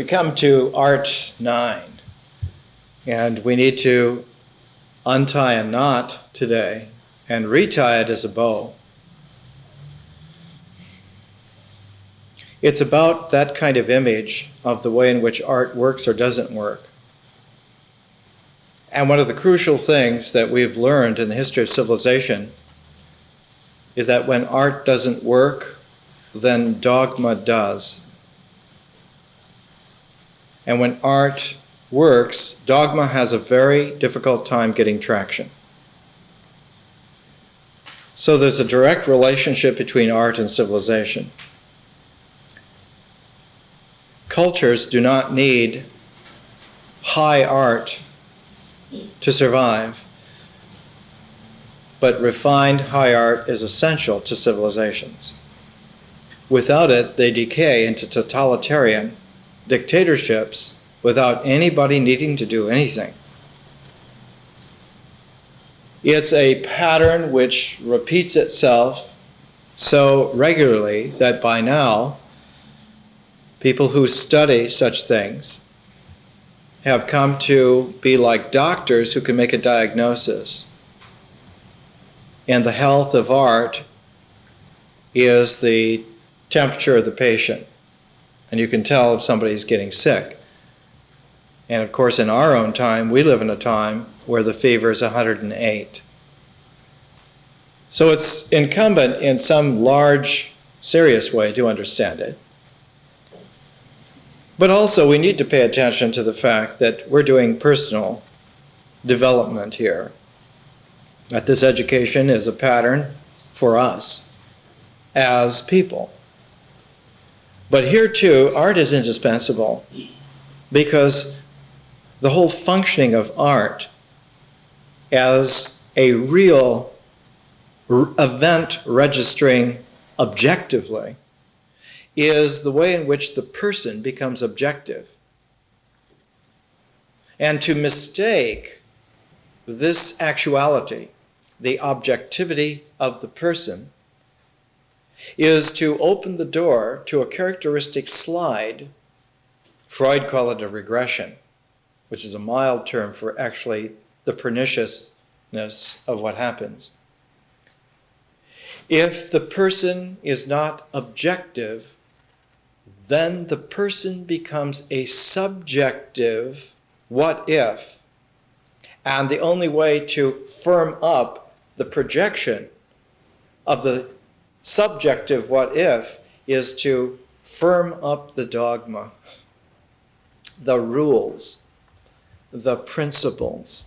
come to Art 9, and we need to untie a knot today and retie it as a bow. It's about that kind of image of the way in which art works or doesn't work. And one of the crucial things that we've learned in the history of civilization is that when art doesn't work, then dogma does. And when art works, dogma has a very difficult time getting traction. So there's a direct relationship between art and civilization. Cultures do not need high art to survive, but refined high art is essential to civilizations. Without it, they decay into totalitarian dictatorships without anybody needing to do anything. It's a pattern which repeats itself so regularly that by now, people who study such things have come to be like doctors who can make a diagnosis. And the health of art is the temperature of the patient. And you can tell if somebody's getting sick. And of course, in our own time, we live in a time where the fever is 108. So it's incumbent in some large, serious way to understand it. But also, we need to pay attention to the fact that we're doing personal development here. That this education is a pattern for us as people. But here too, art is indispensable because the whole functioning of art as a real event registering objectively is the way in which the person becomes objective. And to mistake this actuality, the objectivity of the person, is to open the door to a characteristic slide. Freud called it a regression, which is a mild term for actually the perniciousness of what happens. If the person is not objective, then the person becomes a subjective what if. And the only way to firm up the projection of the subjective what if is to firm up the dogma, the rules, the principles.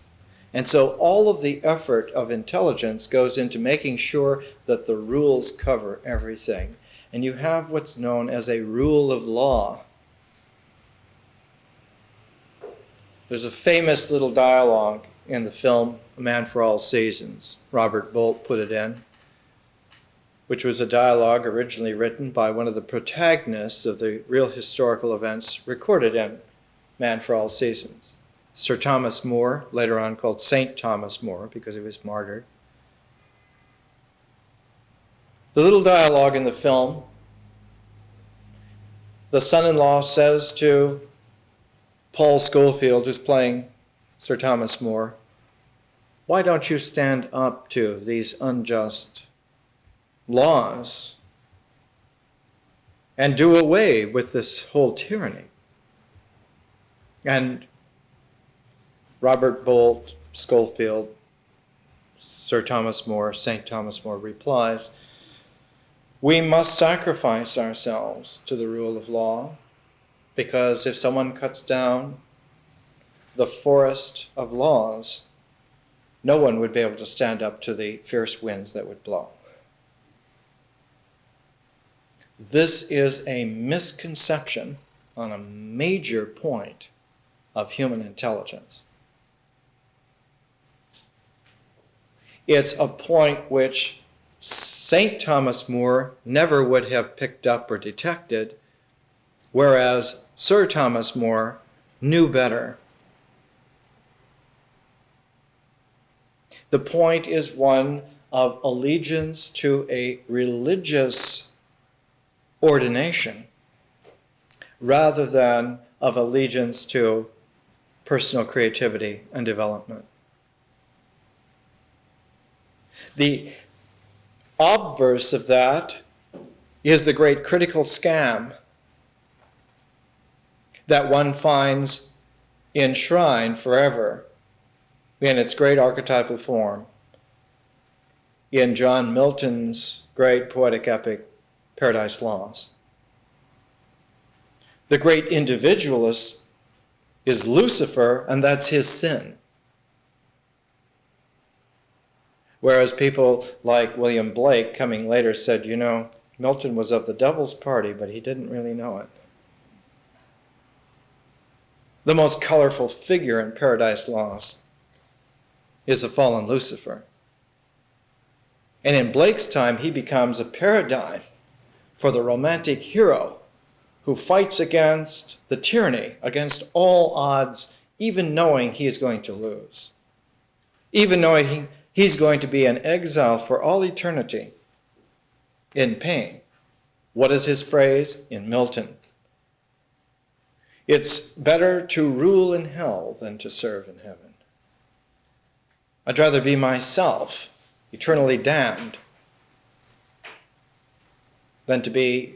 And so all of the effort of intelligence goes into making sure that the rules cover everything. And you have what's known as a rule of law. There's a famous little dialogue in the film A Man for All Seasons. Robert Bolt put it in, which was a dialogue originally written by one of the protagonists of the real historical events recorded in Man for All Seasons. Sir Thomas More, later on called St. Thomas More because he was martyred. The little dialogue in the film, the son-in-law says to Paul Schofield, who's playing Sir Thomas More, "Why don't you stand up to these unjust laws and do away with this whole tyranny?" And Robert Bolt, Schofield, Sir Thomas More, St. Thomas More replies, "We must sacrifice ourselves to the rule of law, because if someone cuts down the forest of laws, no one would be able to stand up to the fierce winds that would blow." This is a misconception on a major point of human intelligence. It's a point which St. Thomas More never would have picked up or detected, whereas Sir Thomas More knew better. The point is one of allegiance to a religious ordination rather than of allegiance to personal creativity and development. The obverse of that is the great critical scam that one finds enshrined forever in its great archetypal form in John Milton's great poetic epic, Paradise Lost. The great individualist is Lucifer, and that's his sin. Whereas people like William Blake, coming later, said, Milton was of the devil's party, but he didn't really know it. The most colorful figure in Paradise Lost is the fallen Lucifer. And in Blake's time, he becomes a paradigm for the romantic hero who fights against the tyranny, against all odds, even knowing he is going to lose, even knowing he's going to be in exile for all eternity in pain. What is his phrase in Milton? It's better to rule in hell than to serve in heaven. I'd rather be myself, eternally damned, than to be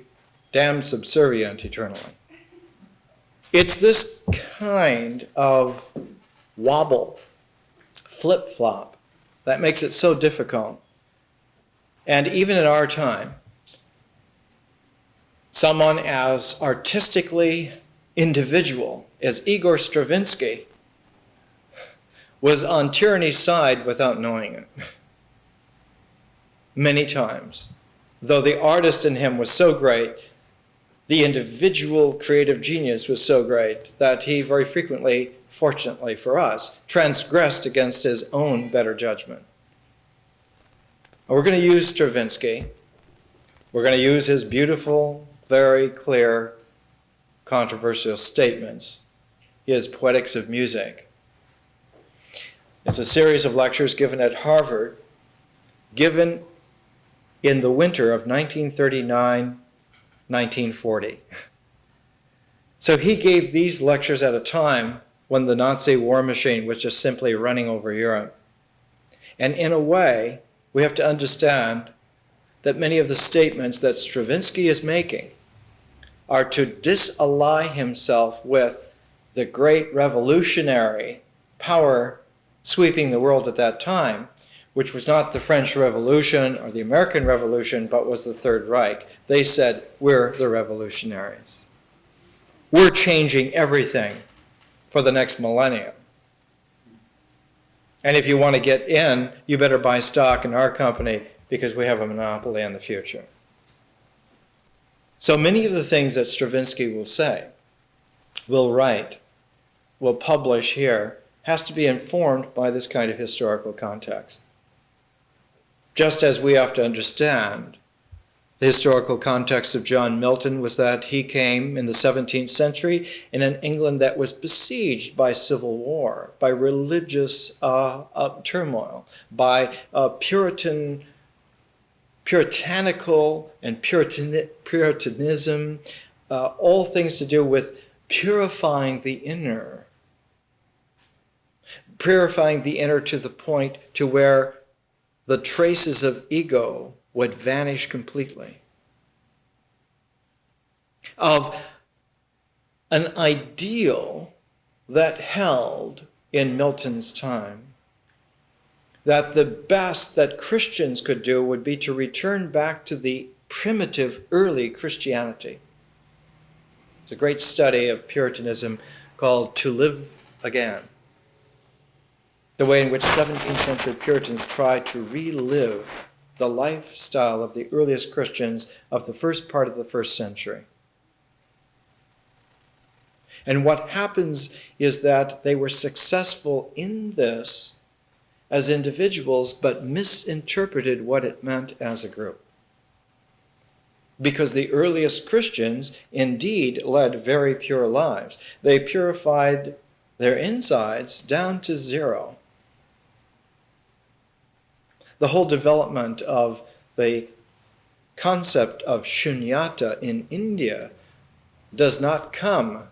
damned subservient eternally. It's this kind of wobble, flip-flop, that makes it so difficult. And even in our time, someone as artistically individual as Igor Stravinsky was on tyranny's side without knowing it. Many times. Though the artist in him was so great, the individual creative genius was so great that he very frequently, fortunately for us, transgressed against his own better judgment. We're going to use Stravinsky. We're going to use his beautiful, very clear, controversial statements, his Poetics of Music. It's a series of lectures given at Harvard, given in the winter of 1939-1940. So he gave these lectures at a time when the Nazi war machine was just simply running over Europe. And in a way, we have to understand that many of the statements that Stravinsky is making are to disally himself with the great revolutionary power sweeping the world at that time, which was not the French Revolution or the American Revolution, but was the Third Reich. They said, we're the revolutionaries. We're changing everything for the next millennium. And if you want to get in, you better buy stock in our company because we have a monopoly on the future. So many of the things that Stravinsky will say, will write, will publish here, has to be informed by this kind of historical context. Just as we have to understand the historical context of John Milton was that he came in the 17th century in an England that was besieged by civil war, by religious turmoil, by puritanical and puritanism, all things to do with purifying the inner to the point to where the traces of ego would vanish completely. Of an ideal that held in Milton's time, that the best that Christians could do would be to return back to the primitive early Christianity. It's a great study of Puritanism called To Live Again. The way in which 17th century Puritans tried to relive the lifestyle of the earliest Christians of the first part of the first century. And what happens is that they were successful in this as individuals, but misinterpreted what it meant as a group. Because the earliest Christians indeed led very pure lives. They purified their insides down to zero. The whole development of the concept of shunyata in India does not come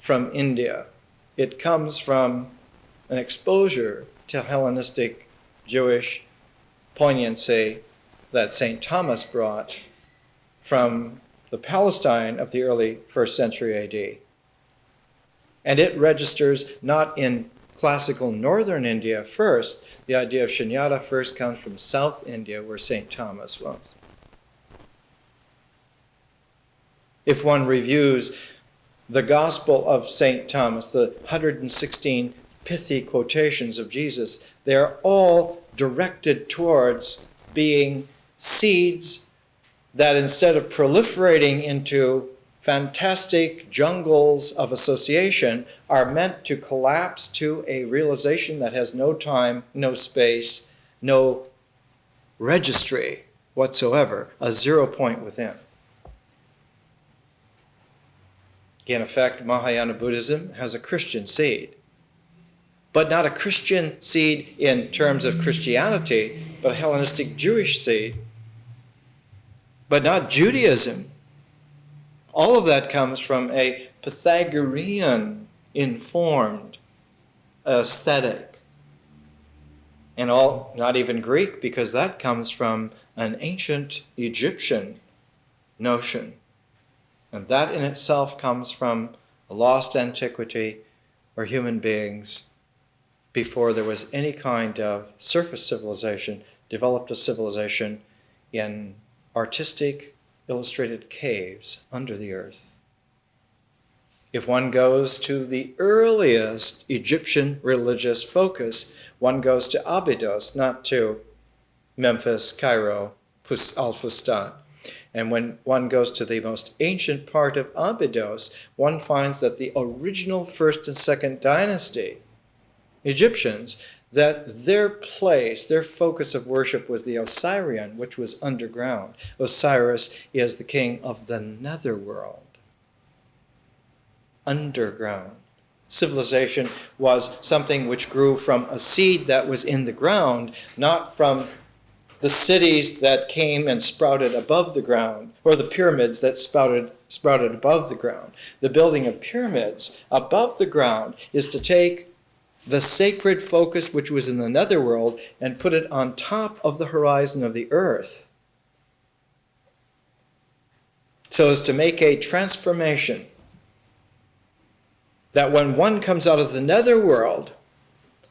from India. It comes from an exposure to Hellenistic Jewish poignancy that St. Thomas brought from the Palestine of the early 1st century AD. And it registers not in classical northern India first. The idea of shunyata first comes from South India, where St. Thomas was. If one reviews the Gospel of St. Thomas, the 116 pithy quotations of Jesus, they're all directed towards being seeds that, instead of proliferating into fantastic jungles of association, are meant to collapse to a realization that has no time, no space, no registry whatsoever, a 0 point within. In effect, Mahayana Buddhism has a Christian seed, but not a Christian seed in terms of Christianity, but a Hellenistic Jewish seed, but not Judaism. All of that comes from a Pythagorean informed aesthetic. And all, not even Greek, because that comes from an ancient Egyptian notion. And that in itself comes from a lost antiquity where human beings, before there was any kind of surface civilization, developed a civilization in artistic, illustrated caves under the earth. If one goes to the earliest Egyptian religious focus, one goes to Abydos, not to Memphis, Cairo, Al-Fustat. And when one goes to the most ancient part of Abydos, one finds that the original 1st and 2nd dynasty Egyptians, that their place, their focus of worship was the Osirian, which was underground. Osiris is the king of the netherworld. Underground. Civilization was something which grew from a seed that was in the ground, not from the cities that came and sprouted above the ground, or the pyramids that sprouted above the ground. The building of pyramids above the ground is to take the sacred focus which was in the netherworld and put it on top of the horizon of the earth, so as to make a transformation that when one comes out of the netherworld,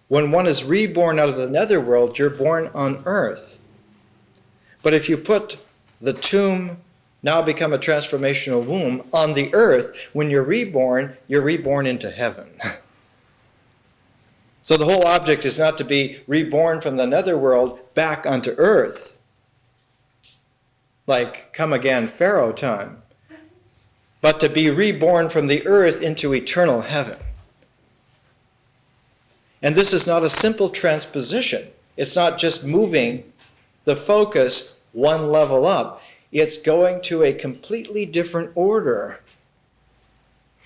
when one is reborn out of the netherworld, you're born on earth. But if you put the tomb, now become a transformational womb, on the earth, when you're reborn into heaven. So the whole object is not to be reborn from the netherworld back onto earth, like come again Pharaoh time, but to be reborn from the earth into eternal heaven. And this is not a simple transposition. It's not just moving the focus one level up. It's going to a completely different order,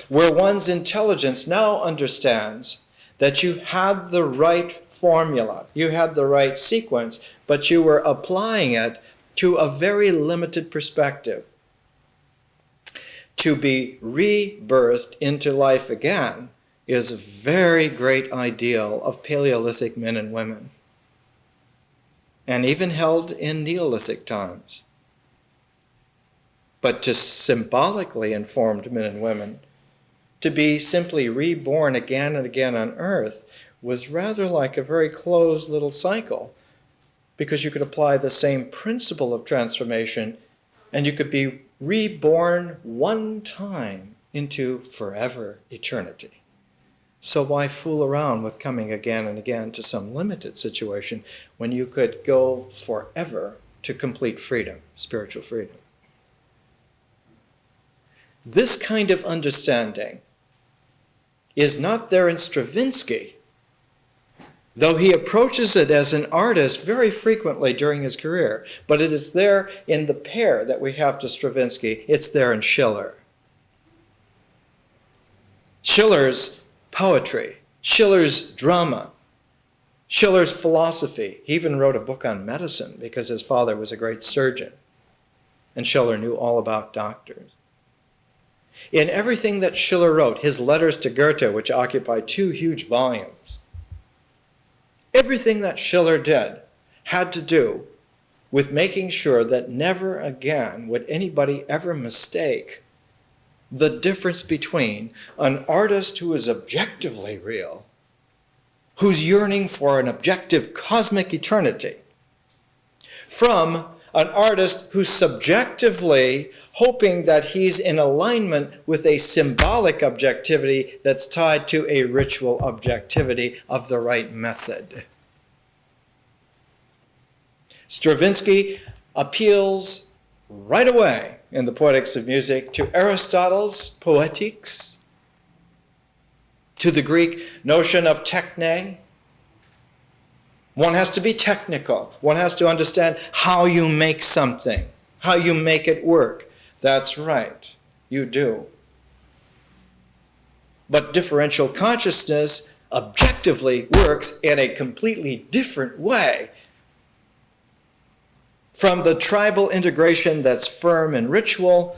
where one's intelligence now understands that you had the right formula, you had the right sequence, but you were applying it to a very limited perspective. To be rebirthed into life again is a very great ideal of Paleolithic men and women, and even held in Neolithic times. But to symbolically informed men and women, to be simply reborn again and again on earth was rather like a very closed little cycle, because you could apply the same principle of transformation and you could be reborn one time into forever eternity. So why fool around with coming again and again to some limited situation when you could go forever to complete freedom, spiritual freedom? This kind of understanding is not there in Stravinsky, though he approaches it as an artist very frequently during his career. But it is there in the pair that we have to Stravinsky. It's there in Schiller. Schiller's poetry, Schiller's drama, Schiller's philosophy. He even wrote a book on medicine because his father was a great surgeon, and Schiller knew all about doctors. In everything that Schiller wrote, his letters to Goethe, which occupy 2 huge volumes, everything that Schiller did had to do with making sure that never again would anybody ever mistake the difference between an artist who is objectively real, who's yearning for an objective cosmic eternity, from an artist who's subjectively hoping that he's in alignment with a symbolic objectivity that's tied to a ritual objectivity of the right method. Stravinsky appeals right away in the Poetics of Music to Aristotle's Poetics, to the Greek notion of techne. One has to be technical. One has to understand how you make something, how you make it work. That's right, you do. But differential consciousness objectively works in a completely different way from the tribal integration that's firm in ritual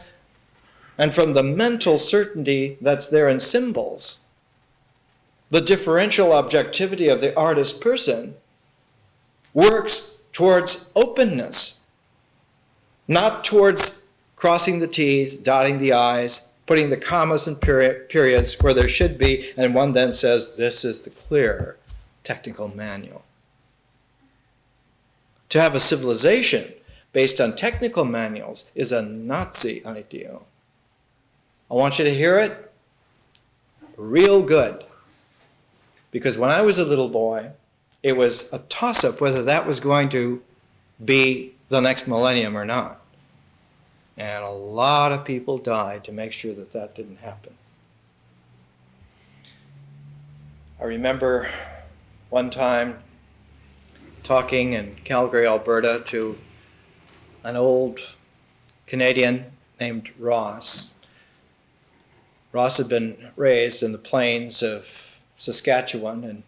and from the mental certainty that's there in symbols. The differential objectivity of the artist person works towards openness, not towards crossing the T's, dotting the I's, putting the commas and periods where there should be, and one then says, this is the clear technical manual. To have a civilization based on technical manuals is a Nazi ideal. I want you to hear it real good. Because when I was a little boy, it was a toss-up whether that was going to be the next millennium or not. And a lot of people died to make sure that that didn't happen. I remember one time talking in Calgary, Alberta, to an old Canadian named Ross. Ross had been raised in the plains of Saskatchewan, and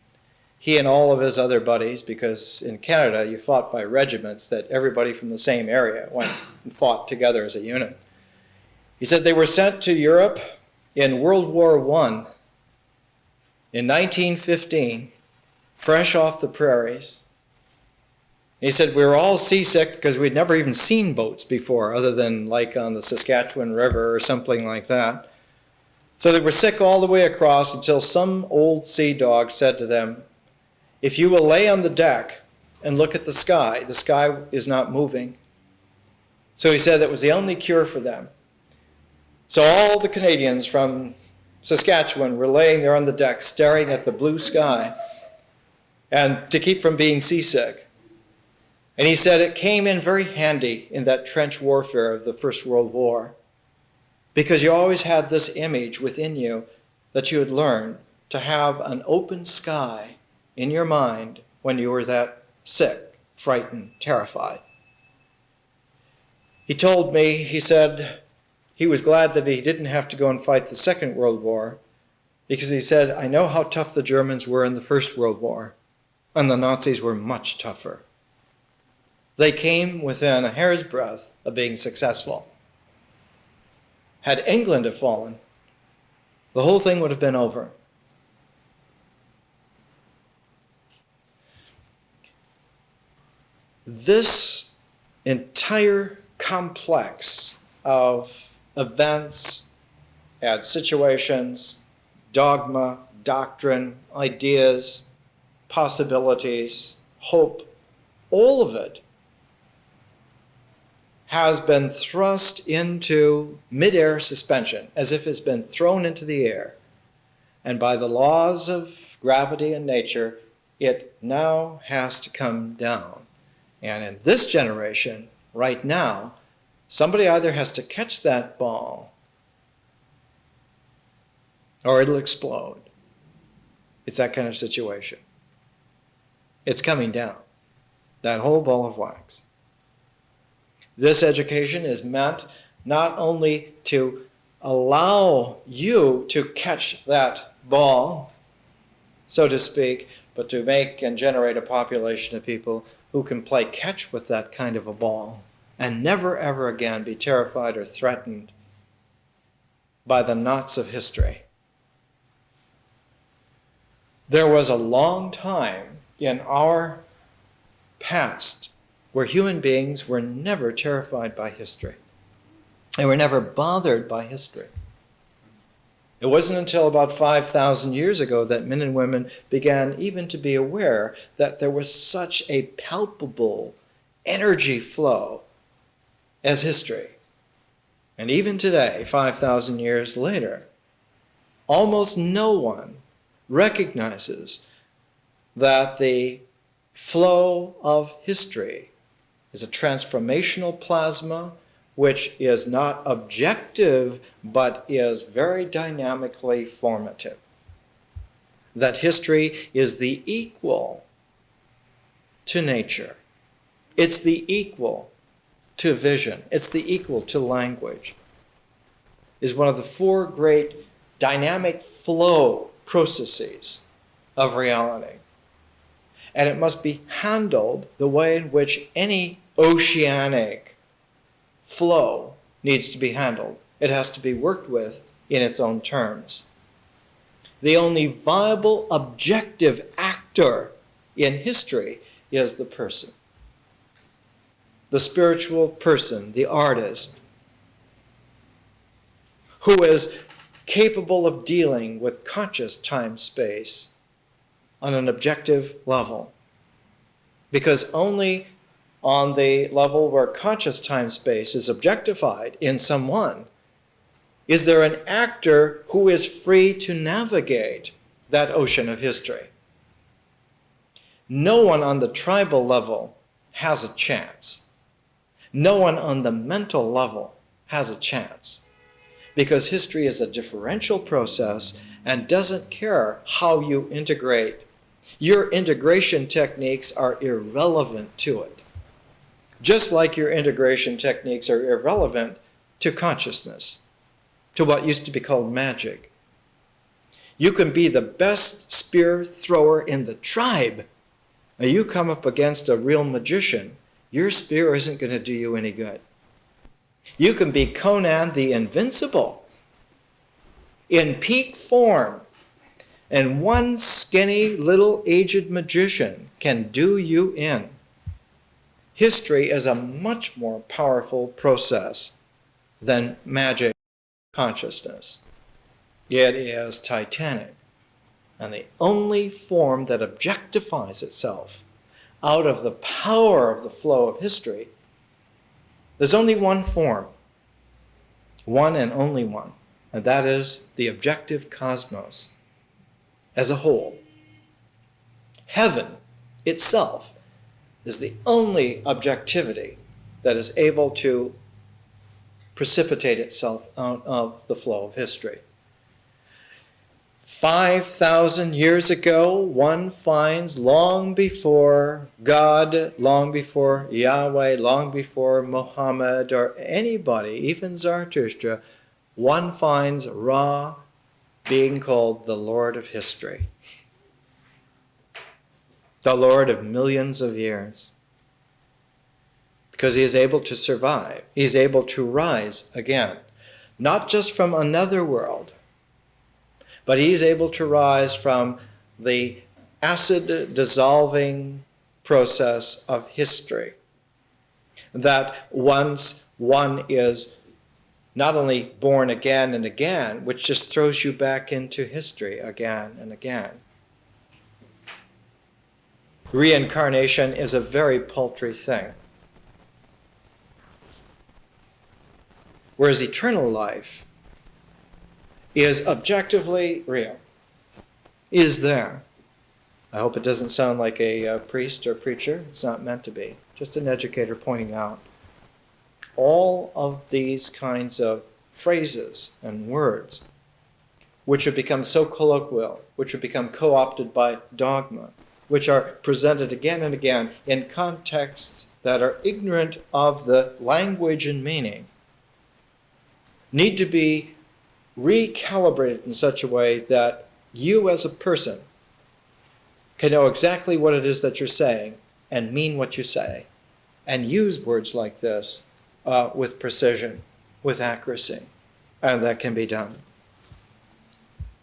he and all of his other buddies, because in Canada you fought by regiments that everybody from the same area went and fought together as a unit. He said they were sent to Europe in World War I in 1915, fresh off the prairies. He said we were all seasick because we'd never even seen boats before, other than like on the Saskatchewan River or something like that. So they were sick all the way across until some old sea dog said to them, if you will lay on the deck and look at the sky is not moving. So he said that was the only cure for them. So all the Canadians from Saskatchewan were laying there on the deck staring at the blue sky and to keep from being seasick. And he said it came in very handy in that trench warfare of the First World War, because you always had this image within you that you had learned to have an open sky in your mind when you were that sick, frightened, terrified. He told me, he said he was glad that he didn't have to go and fight the Second World War, because he said, I know how tough the Germans were in the First World War, and the Nazis were much tougher. They came within a hair's breadth of being successful. Had England have fallen, the whole thing would have been over. This entire complex of events and situations, dogma, doctrine, ideas, possibilities, hope, all of it has been thrust into mid-air suspension, as if it's been thrown into the air. And by the laws of gravity and nature, it now has to come down. And in this generation, right now, somebody either has to catch that ball or it'll explode. It's that kind of situation. It's coming down, that whole ball of wax. This education is meant not only to allow you to catch that ball, so to speak, but to make and generate a population of people who can play catch with that kind of a ball and never ever again be terrified or threatened by the knots of history. There was a long time in our past where human beings were never terrified by history. They were never bothered by history. It wasn't until about 5,000 years ago that men and women began even to be aware that there was such a palpable energy flow as history. And even today, 5,000 years later, almost no one recognizes that the flow of history is a transformational plasma which is not objective but is very dynamically formative. That history is the equal to nature. It's the equal to vision. It's the equal to language. Is one of the four great dynamic flow processes of reality. And it must be handled the way in which any oceanic flow needs to be handled. It has to be worked with in its own terms. The only viable objective actor in history is the person. The spiritual person, the artist, who is capable of dealing with conscious time-space on an objective level. Because only on the level where conscious time-space is objectified in someone is there an actor who is free to navigate that ocean of history. No one on the tribal level has a chance. No one on the mental level has a chance. Because history is a differential process and doesn't care how you integrate. Your integration techniques are irrelevant to it. Just like your integration techniques are irrelevant to consciousness, to what used to be called magic. You can be the best spear thrower in the tribe, and you come up against a real magician, your spear isn't going to do you any good. You can be Conan the Invincible in peak form, and one skinny little aged magician can do you in. History is a much more powerful process than magic consciousness. It is titanic, and the only form that objectifies itself out of the power of the flow of history, there's only one form, one and only one, and that is the objective cosmos as a whole. Heaven itself is the only objectivity that is able to precipitate itself out of the flow of history. 5,000 years ago, one finds long before God, long before Yahweh, long before Muhammad or anybody, even Zarathustra, one finds Ra being called the Lord of history, the Lord of millions of years, because he is able to survive. He's able to rise again, not just from another world, but he's able to rise from the acid dissolving process of history. That once one is not only born again and again, which just throws you back into history again and again. Reincarnation is a very paltry thing. Whereas eternal life is objectively real, is there. I hope it doesn't sound like a priest or preacher. It's not meant to be. Just an educator pointing out. All of these kinds of phrases and words, which have become so colloquial, which have become co-opted by dogma, which are presented again and again in contexts that are ignorant of the language and meaning, need to be recalibrated in such a way that you as a person can know exactly what it is that you're saying and mean what you say, and use words like this with precision, with accuracy. And that can be done.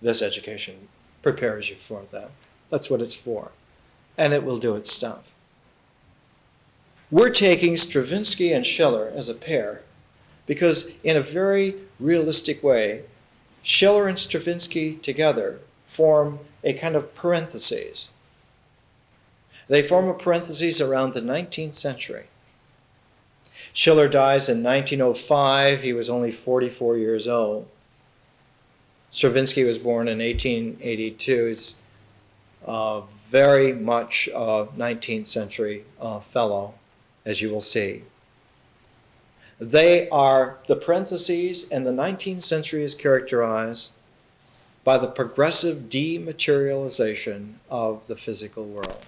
This education prepares you for that. That's what it's for. And it will do its stuff. We're taking Stravinsky and Schiller as a pair because in a very realistic way, Schiller and Stravinsky together form a kind of parenthesis. They form a parenthesis around the 19th century. Schiller dies in 1905. He was only 44 years old. Stravinsky was born in 1882. He's very much a 19th century fellow, as you will see. They are the parentheses, and the 19th century is characterized by the progressive dematerialization of the physical world.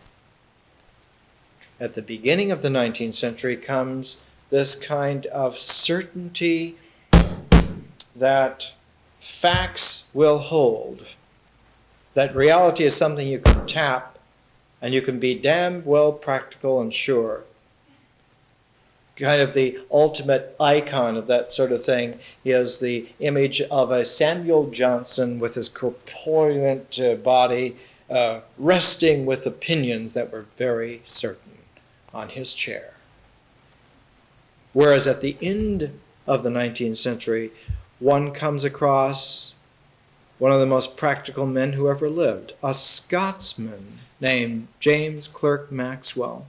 At the beginning of the 19th century comes this kind of certainty that facts will hold, that reality is something you can tap, and you can be damn well practical and sure. Kind of the ultimate icon of that sort of thing is the image of a Samuel Johnson with his corpulent body resting with opinions that were very certain on his chair. Whereas at the end of the 19th century, one comes across one of the most practical men who ever lived, a Scotsman named James Clerk Maxwell,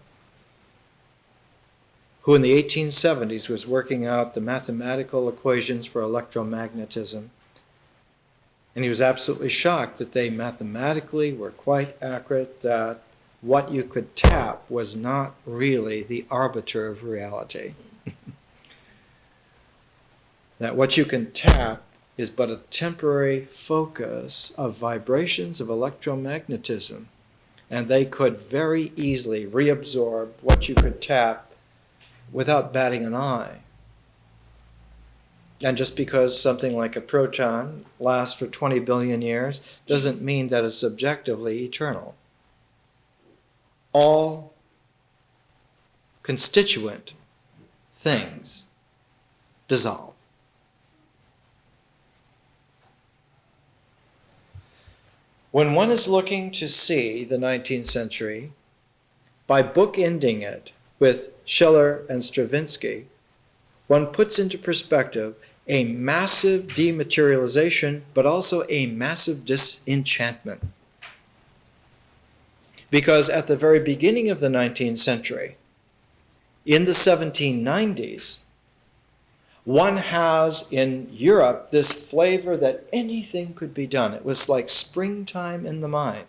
who in the 1870s was working out the mathematical equations for electromagnetism. And he was absolutely shocked that they mathematically were quite accurate, that what you could tap was not really the arbiter of reality. That what you can tap is but a temporary focus of vibrations of electromagnetism. And they could very easily reabsorb what you could tap without batting an eye. And just because something like a proton lasts for 20 billion years doesn't mean that it's objectively eternal. All constituent things dissolve. When one is looking to see the 19th century, by bookending it with Schiller and Stravinsky, one puts into perspective a massive dematerialization, but also a massive disenchantment. Because at the very beginning of the 19th century, in the 1790s, one has in Europe this flavor that anything could be done. It was like springtime in the mind.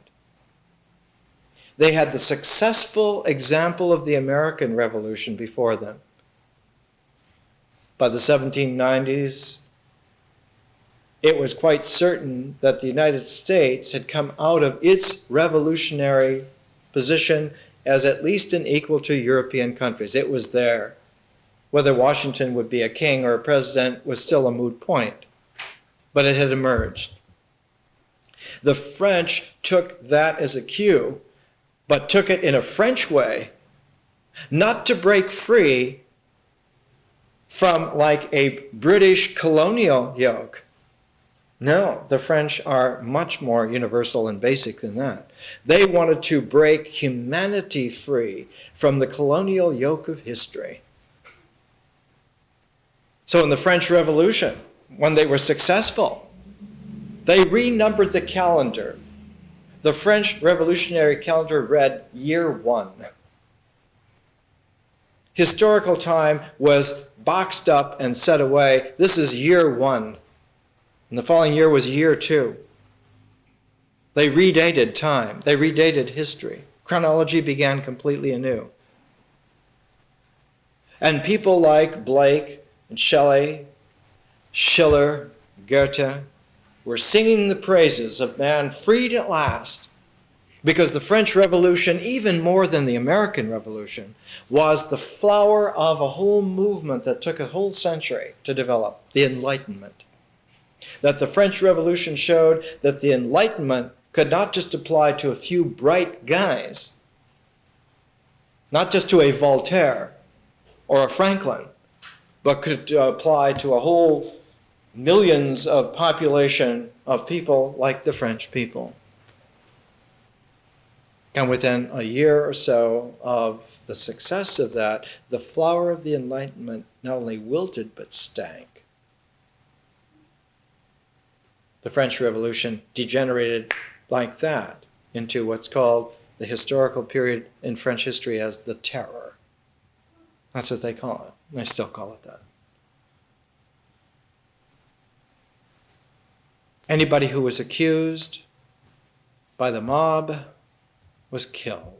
They had the successful example of the American Revolution before them. By the 1790s, it was quite certain that the United States had come out of its revolutionary position as at least an equal to European countries. It was there. Whether Washington would be a king or a president was still a moot point, but it had emerged. The French took that as a cue, but took it in a French way, not to break free from like a British colonial yoke. No, the French are much more universal and basic than that. They wanted to break humanity free from the colonial yoke of history. So in the French Revolution, when they were successful, they renumbered the calendar. The French revolutionary calendar read year one. Historical time was boxed up and set away. This is year one. And the following year was year two. They redated time. They redated history. Chronology began completely anew. And people like Blake and Shelley, Schiller, Goethe were singing the praises of man freed at last, because the French Revolution, even more than the American Revolution, was the flower of a whole movement that took a whole century to develop, the Enlightenment. That the French Revolution showed that the Enlightenment could not just apply to a few bright guys, not just to a Voltaire or a Franklin, but could apply to a whole millions of population of people like the French people. And within a year or so of the success of that, the flower of the Enlightenment not only wilted but stank. The French Revolution degenerated like that into what's called the historical period in French history as the Terror. That's what they call it. And they still call it that. Anybody who was accused by the mob was killed.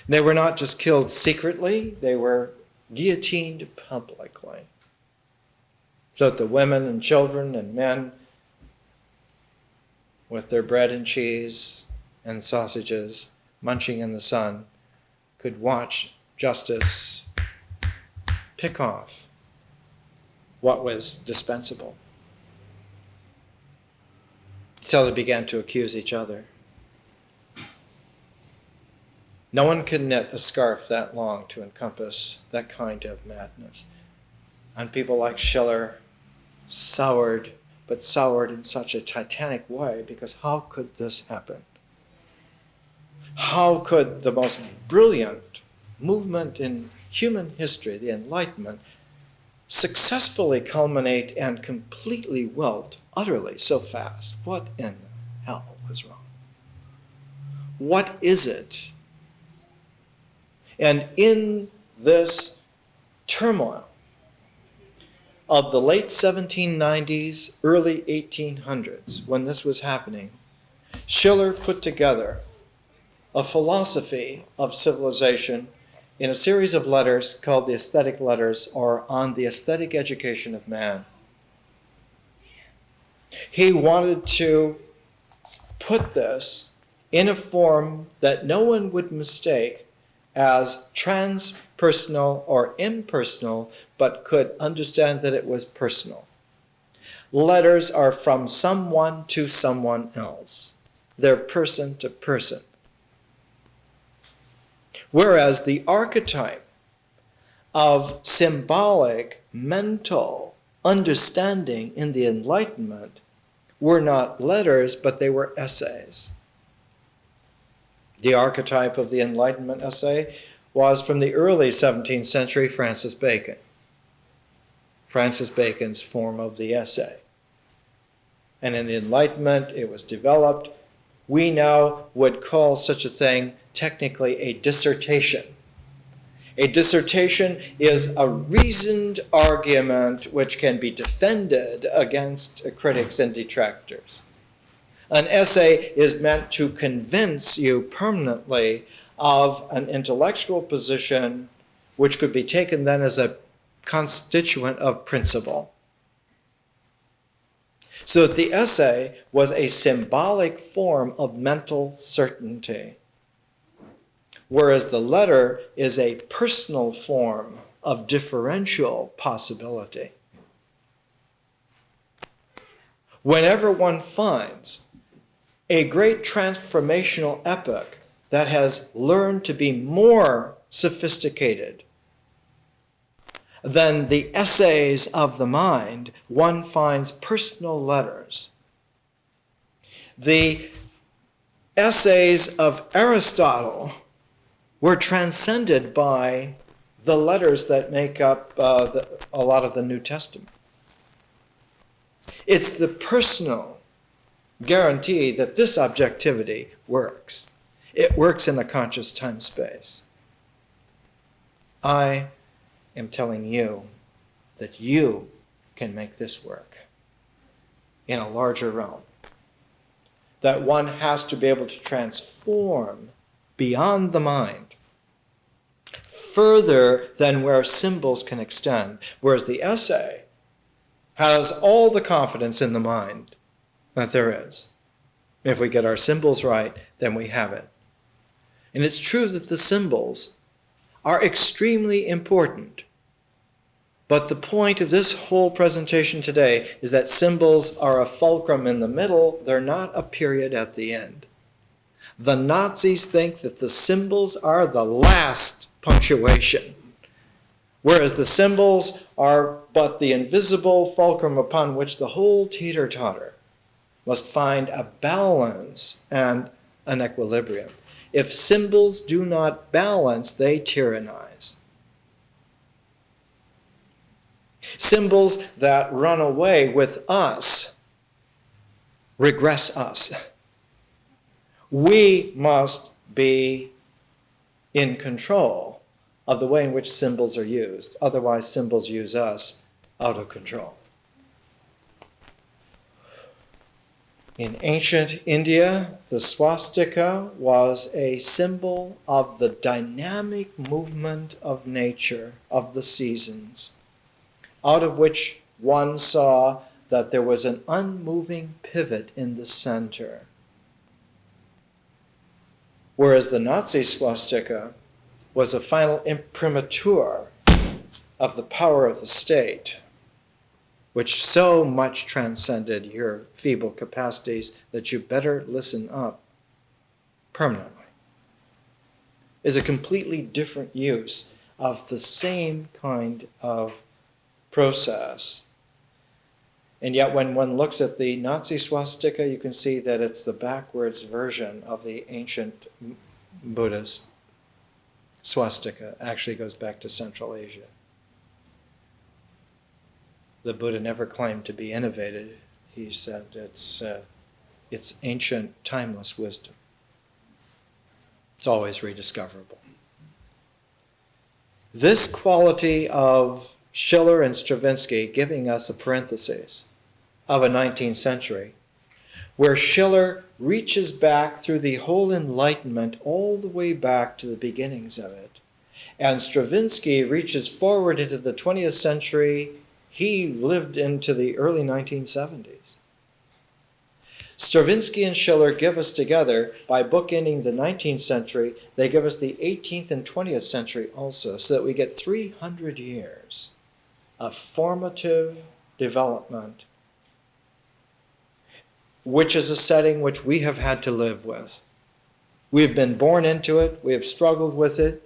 They were not just killed secretly, they were guillotined publicly. So that the women and children and men with their bread and cheese and sausages munching in the sun could watch justice pick off what was dispensable. Until they began to accuse each other. No one could knit a scarf that long to encompass that kind of madness. And people like Schiller soured, but soured in such a titanic way, because how could this happen? How could the most brilliant movement in human history, the Enlightenment, successfully culminate and completely wilt utterly so fast? What in the hell was wrong? What is it? And in this turmoil of the late 1790s, early 1800s, when this was happening, Schiller put together a philosophy of civilization in a series of letters called the Aesthetic Letters, or On the Aesthetic Education of Man. He wanted to put this in a form that no one would mistake as transpersonal or impersonal, but could understand that it was personal. Letters are from someone to someone else. They're person to person. Whereas the archetype of symbolic, mental understanding in the Enlightenment were not letters, but they were essays. The archetype of the Enlightenment essay was from the early 17th century Francis Bacon. Francis Bacon's form of the essay. And in the Enlightenment, it was developed. We now would call such a thing technically a dissertation. A dissertation is a reasoned argument which can be defended against critics and detractors. An essay is meant to convince you permanently of an intellectual position which could be taken then as a constituent of principle. So that the essay was a symbolic form of mental certainty, whereas the letter is a personal form of differential possibility. Whenever one finds a great transformational epoch that has learned to be more sophisticated than the essays of the mind, one finds personal letters. The essays of Aristotle were transcended by the letters that make up a lot of the New Testament. It's the personal guarantee that this objectivity works. It works in a conscious time-space. I am telling you that you can make this work in a larger realm. That one has to be able to transform beyond the mind, further than where symbols can extend, whereas the essay has all the confidence in the mind that there is. If we get our symbols right, then we have it. And it's true that the symbols are extremely important. But the point of this whole presentation today is that symbols are a fulcrum in the middle. They're not a period at the end. The Nazis think that the symbols are the last punctuation, whereas the symbols are but the invisible fulcrum upon which the whole teeter-totter must find a balance and an equilibrium. If symbols do not balance, they tyrannize. Symbols that run away with us regress us. We must be in control of the way in which symbols are used. Otherwise, symbols use us out of control. In ancient India, the swastika was a symbol of the dynamic movement of nature, of the seasons, out of which one saw that there was an unmoving pivot in the center. Whereas the Nazi swastika was a final imprimatur of the power of the state, which so much transcended your feeble capacities that you better listen up permanently, is a completely different use of the same kind of process. And yet when one looks at the Nazi swastika, you can see that it's the backwards version of the ancient Buddhist swastika. Actually goes back to Central Asia. The Buddha never claimed to be innovated. He said it's ancient, timeless wisdom. It's always rediscoverable. This quality of Schiller and Stravinsky giving us a parenthesis of a 19th century, where Schiller reaches back through the whole Enlightenment all the way back to the beginnings of it, and Stravinsky reaches forward into the 20th century. He lived into the early 1970s. Stravinsky and Schiller give us together, by bookending the 19th century, they give us the 18th and 20th century also, so that we get 300 years of formative development, which is a setting which we have had to live with. We have been born into it, we have struggled with it,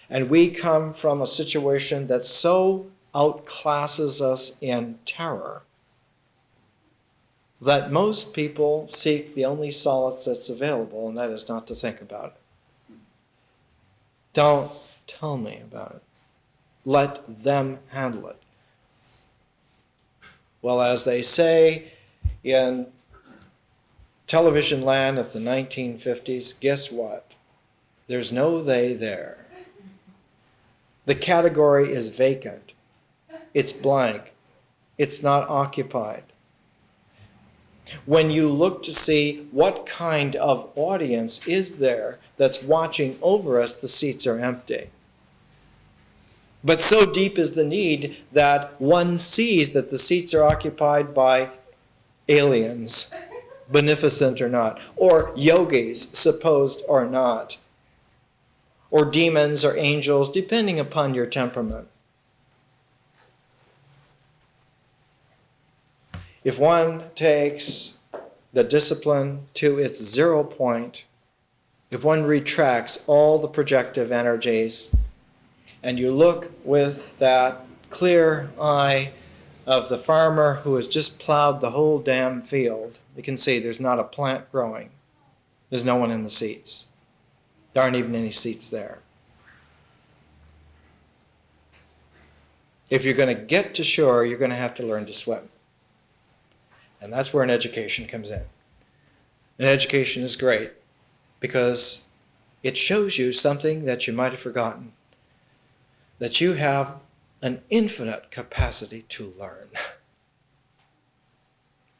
and we come from a situation that so outclasses us in terror that most people seek the only solace that's available, and that is not to think about it. Don't tell me about it. Let them handle it. Well, as they say in television land of the 1950s, guess what? There's no they there. The category is vacant. It's blank. It's not occupied. When you look to see what kind of audience is there that's watching over us, the seats are empty. But so deep is the need that one sees that the seats are occupied by aliens, beneficent or not, or yogis, supposed or not, or demons or angels, depending upon your temperament. If one takes the discipline to its 0 point, if one retracts all the projective energies, and you look with that clear eye of the farmer who has just plowed the whole damn field, you can see there's not a plant growing. There's no one in the seats. There aren't even any seats there. If you're going to get to shore, you're going to have to learn to swim. And that's where an education comes in. An education is great because it shows you something that you might have forgotten, that you have an infinite capacity to learn.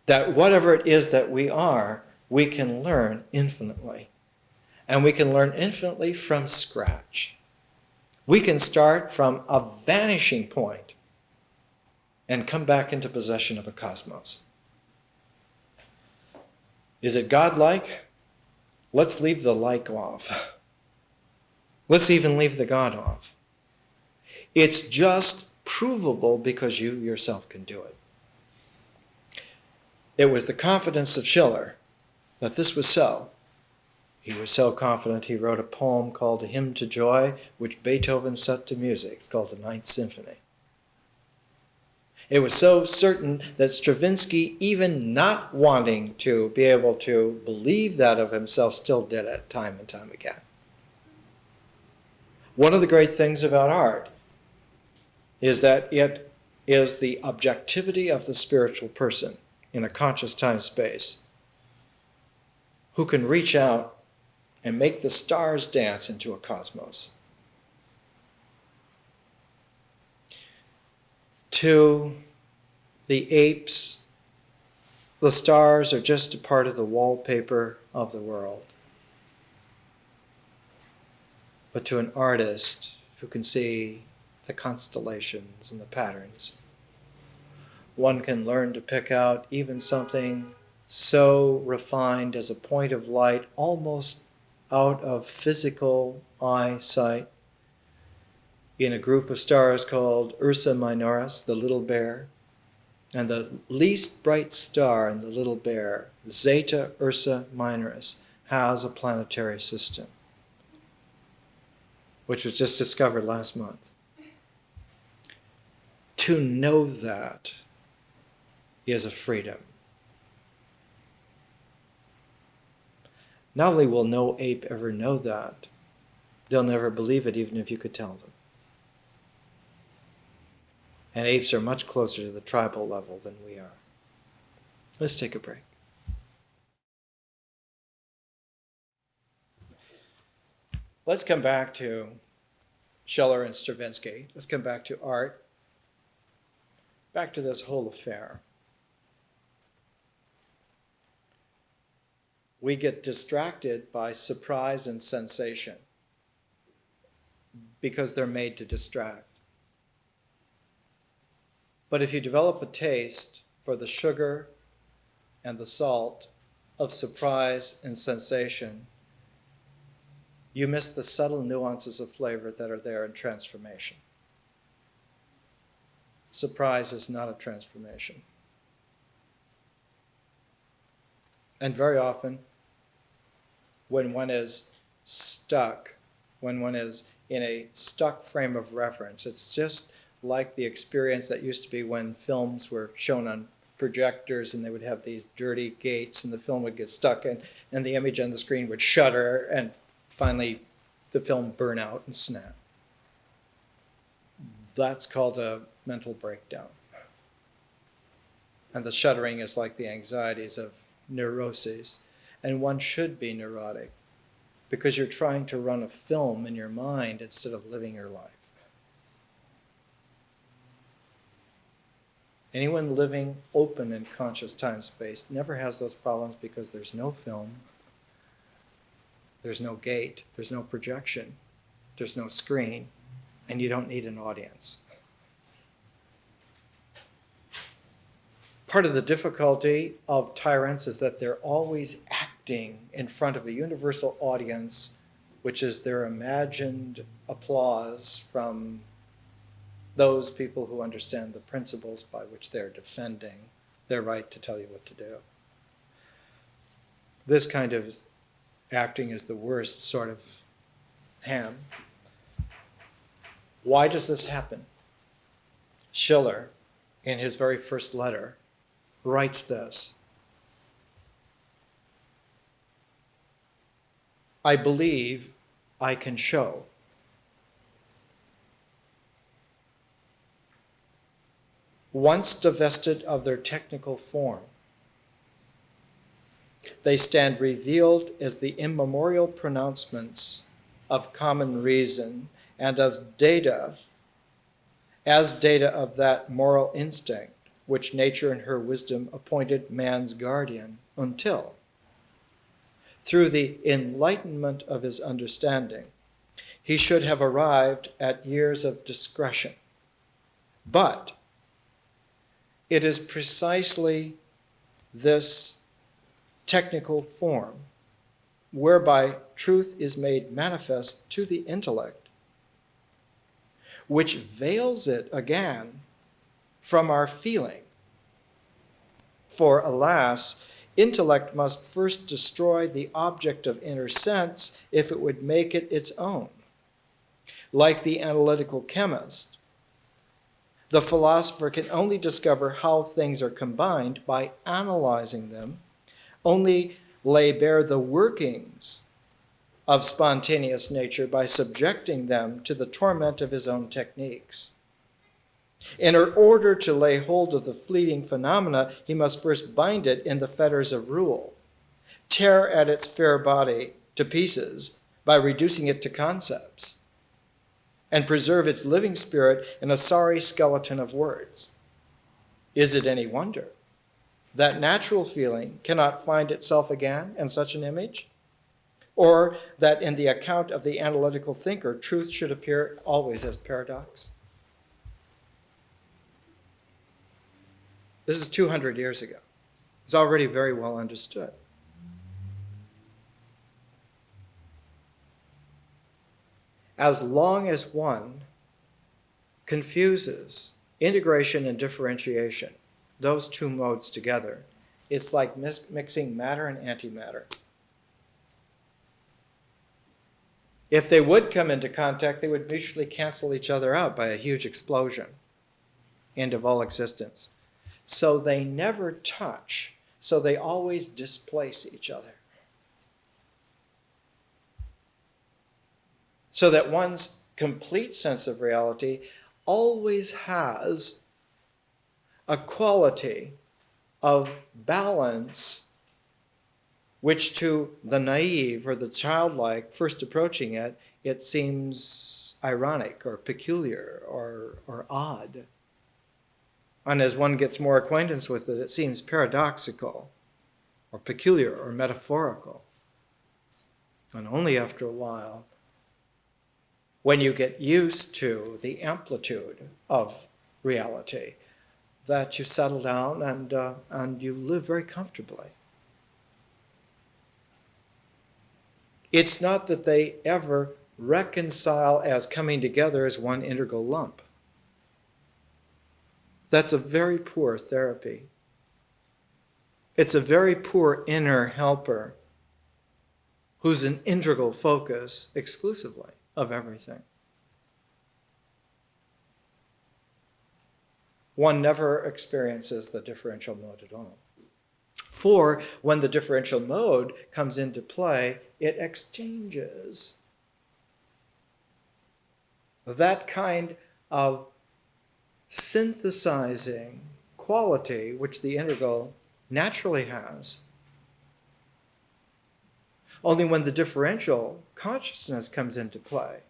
That whatever it is that we are, we can learn infinitely. And we can learn infinitely from scratch. We can start from a vanishing point and come back into possession of a cosmos. Is it godlike? Let's leave the like off. Let's even leave the God off. It's just provable because you yourself can do it. It was the confidence of Schiller that this was so. He was so confident he wrote a poem called A Hymn to Joy, which Beethoven set to music. It's called the Ninth Symphony. It was so certain that Stravinsky, even not wanting to be able to believe that of himself, still did it time and time again. One of the great things about art is that it is the objectivity of the spiritual person in a conscious time-space who can reach out and make the stars dance into a cosmos. To the apes, the stars are just a part of the wallpaper of the world. But to an artist who can see the constellations and the patterns, one can learn to pick out even something so refined as a point of light almost out of physical eyesight in a group of stars called Ursa Minoris, the little bear, and the least bright star in the little bear, Zeta Ursa Minoris, has a planetary system, which was just discovered last month. To know that is a freedom. Not only will no ape ever know that, they'll never believe it even if you could tell them. And apes are much closer to the tribal level than we are. Let's take a break. Let's come back to Schiller and Stravinsky. Let's come back to art. Back to this whole affair. We get distracted by surprise and sensation because they're made to distract. But if you develop a taste for the sugar and the salt of surprise and sensation, you miss the subtle nuances of flavor that are there in transformation. Surprise is not a transformation. And very often, when one is stuck, when one is in a stuck frame of reference, it's just like the experience that used to be when films were shown on projectors and they would have these dirty gates and the film would get stuck and the image on the screen would shudder and finally the film burn out and snap. That's called a mental breakdown. And the shuddering is like the anxieties of neuroses. And one should be neurotic because you're trying to run a film in your mind instead of living your life. Anyone living open in conscious time-space never has those problems because there's no film, there's no gate, there's no projection, there's no screen, and you don't need an audience. Part of the difficulty of tyrants is that they're always acting in front of a universal audience, which is their imagined applause from those people who understand the principles by which they're defending their right to tell you what to do. This kind of acting is the worst sort of ham. Why does this happen? Schiller, in his very first letter, writes this: I believe I can show. Once divested of their technical form, they stand revealed as the immemorial pronouncements of common reason and of data, as data of that moral instinct which nature in her wisdom appointed man's guardian until, through the enlightenment of his understanding, he should have arrived at years of discretion. But it is precisely this technical form whereby truth is made manifest to the intellect, which veils it again from our feeling. For alas, intellect must first destroy the object of inner sense if it would make it its own. Like the analytical chemist, The philosopher can only discover how things are combined by analyzing them, only lay bare the workings of spontaneous nature by subjecting them to the torment of his own techniques. In order to lay hold of the fleeting phenomena, he must first bind it in the fetters of rule, tear at its fair body to pieces by reducing it to concepts, and preserve its living spirit in a sorry skeleton of words. Is it any wonder that natural feeling cannot find itself again in such an image? Or that in the account of the analytical thinker, truth should appear always as paradox? This is 200 years ago. It's already very well understood. As long as one confuses integration and differentiation, those two modes together, it's like mixing matter and antimatter. If they would come into contact, they would mutually cancel each other out by a huge explosion. End of all existence. So they never touch, so they always displace each other. So that one's complete sense of reality always has a quality of balance, which to the naive or the childlike first approaching it, it seems ironic or peculiar or odd. And as one gets more acquaintance with it, it seems paradoxical or peculiar or metaphorical. And only after a while, when you get used to the amplitude of reality, that you settle down and you live very comfortably. It's not that they ever reconcile as coming together as one integral lump. That's a very poor therapy. It's a very poor inner helper who's an integral focus exclusively of everything. One never experiences the differential mode at all. For when the differential mode comes into play, it exchanges that kind of synthesizing quality which the integral naturally has. Only when the differential consciousness comes into play,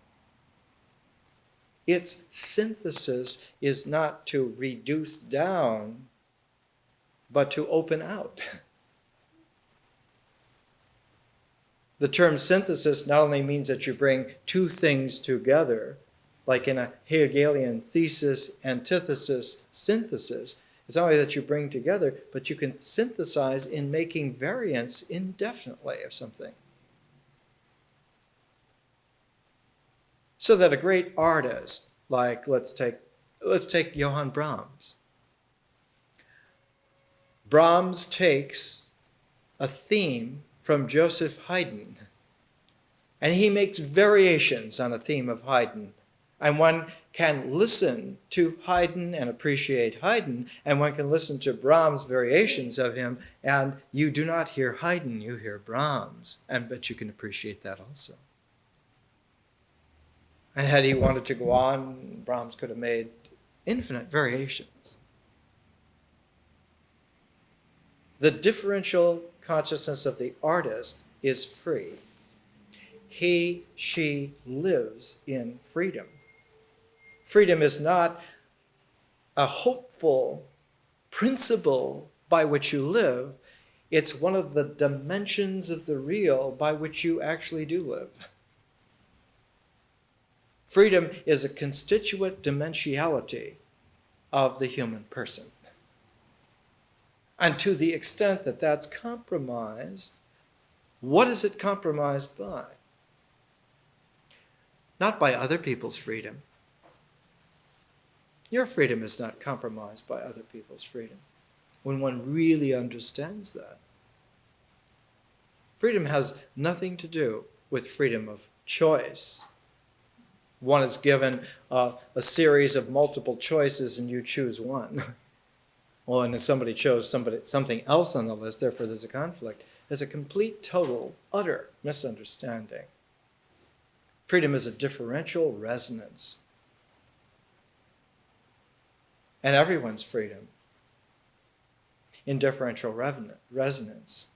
its synthesis is not to reduce down, but to open out. The term synthesis not only means that you bring two things together, like in a Hegelian thesis, antithesis, synthesis. It's not only that you bring together, but you can synthesize in making variants indefinitely of something. So that a great artist, like let's take Johann Brahms. Brahms takes a theme from Joseph Haydn, and he makes variations on a theme of Haydn. And one can listen to Haydn and appreciate Haydn, and one can listen to Brahms' variations of him, and you do not hear Haydn, you hear Brahms, but you can appreciate that also. And had he wanted to go on, Brahms could have made infinite variations. The differential consciousness of the artist is free. He, she lives in freedom. Freedom is not a hopeful principle by which you live. It's one of the dimensions of the real by which you actually do live. Freedom is a constituent dimensionality of the human person. And to the extent that that's compromised, what is it compromised by? Not by other people's freedom. Your freedom is not compromised by other people's freedom, when one really understands that. Freedom has nothing to do with freedom of choice. One is given a series of multiple choices and you choose one. Well, and if somebody chose something else on the list, therefore there's a conflict. There's a complete, total, utter misunderstanding. Freedom is a differential resonance. And everyone's freedom in differential resonance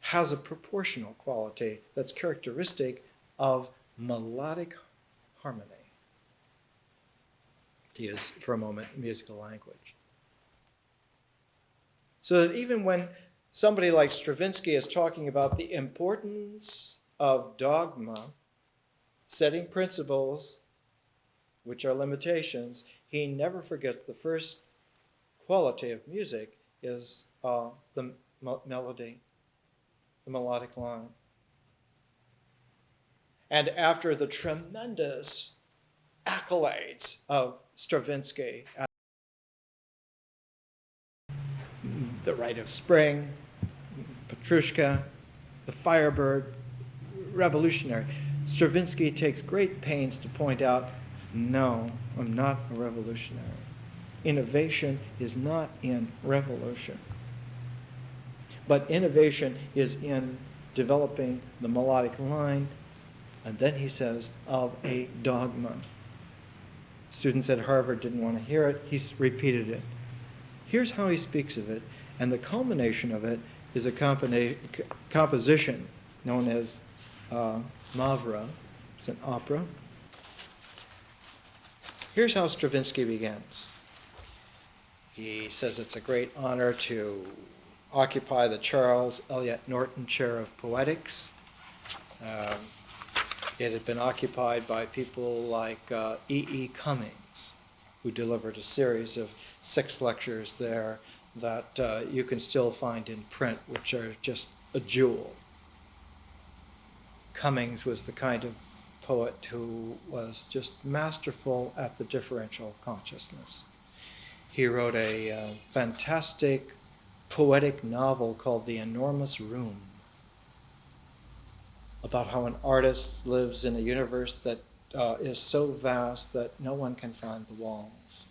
has a proportional quality that's characteristic of melodic harmony. To use for a moment musical language. So that even when somebody like Stravinsky is talking about the importance of dogma, setting principles, which are limitations, he never forgets the first quality of music is the melody, the melodic line. And after the tremendous accolades of Stravinsky, The Rite of Spring, Petrushka, The Firebird, revolutionary, Stravinsky takes great pains to point out, no, I'm not a revolutionary. Innovation is not in revolution. But innovation is in developing the melodic line, and then he says, of a dogma. Students at Harvard didn't want to hear it. He's repeated it. Here's how he speaks of it, and the culmination of it is a composition known as Mavra. It's an opera. Here's how Stravinsky begins. He says it's a great honor to occupy the Charles Eliot Norton Chair of Poetics. It had been occupied by people like E.E. Cummings, who delivered a series of 6 lectures there that you can still find in print, which are just a jewel. Cummings was the kind of poet who was just masterful at the differential consciousness. He wrote a fantastic poetic novel called The Enormous Room, about how an artist lives in a universe that is so vast that no one can find the walls.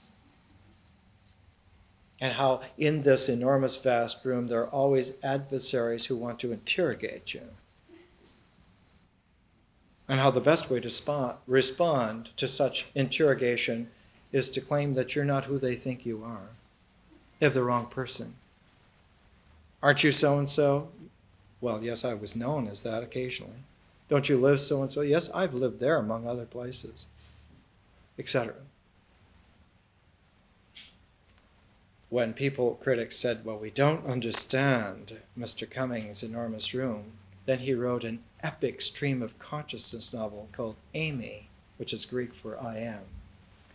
And how in this enormous vast room there are always adversaries who want to interrogate you. And how the best way to respond to such interrogation is to claim that you're not who they think you are. They have the wrong person. Aren't you so-and-so? Well, yes, I was known as that occasionally. Don't you live so-and-so? Yes, I've lived there among other places, etc. When critics said, well, we don't understand Mr. Cummings' Enormous Room, then he wrote an epic stream of consciousness novel called Amy, which is Greek for I am,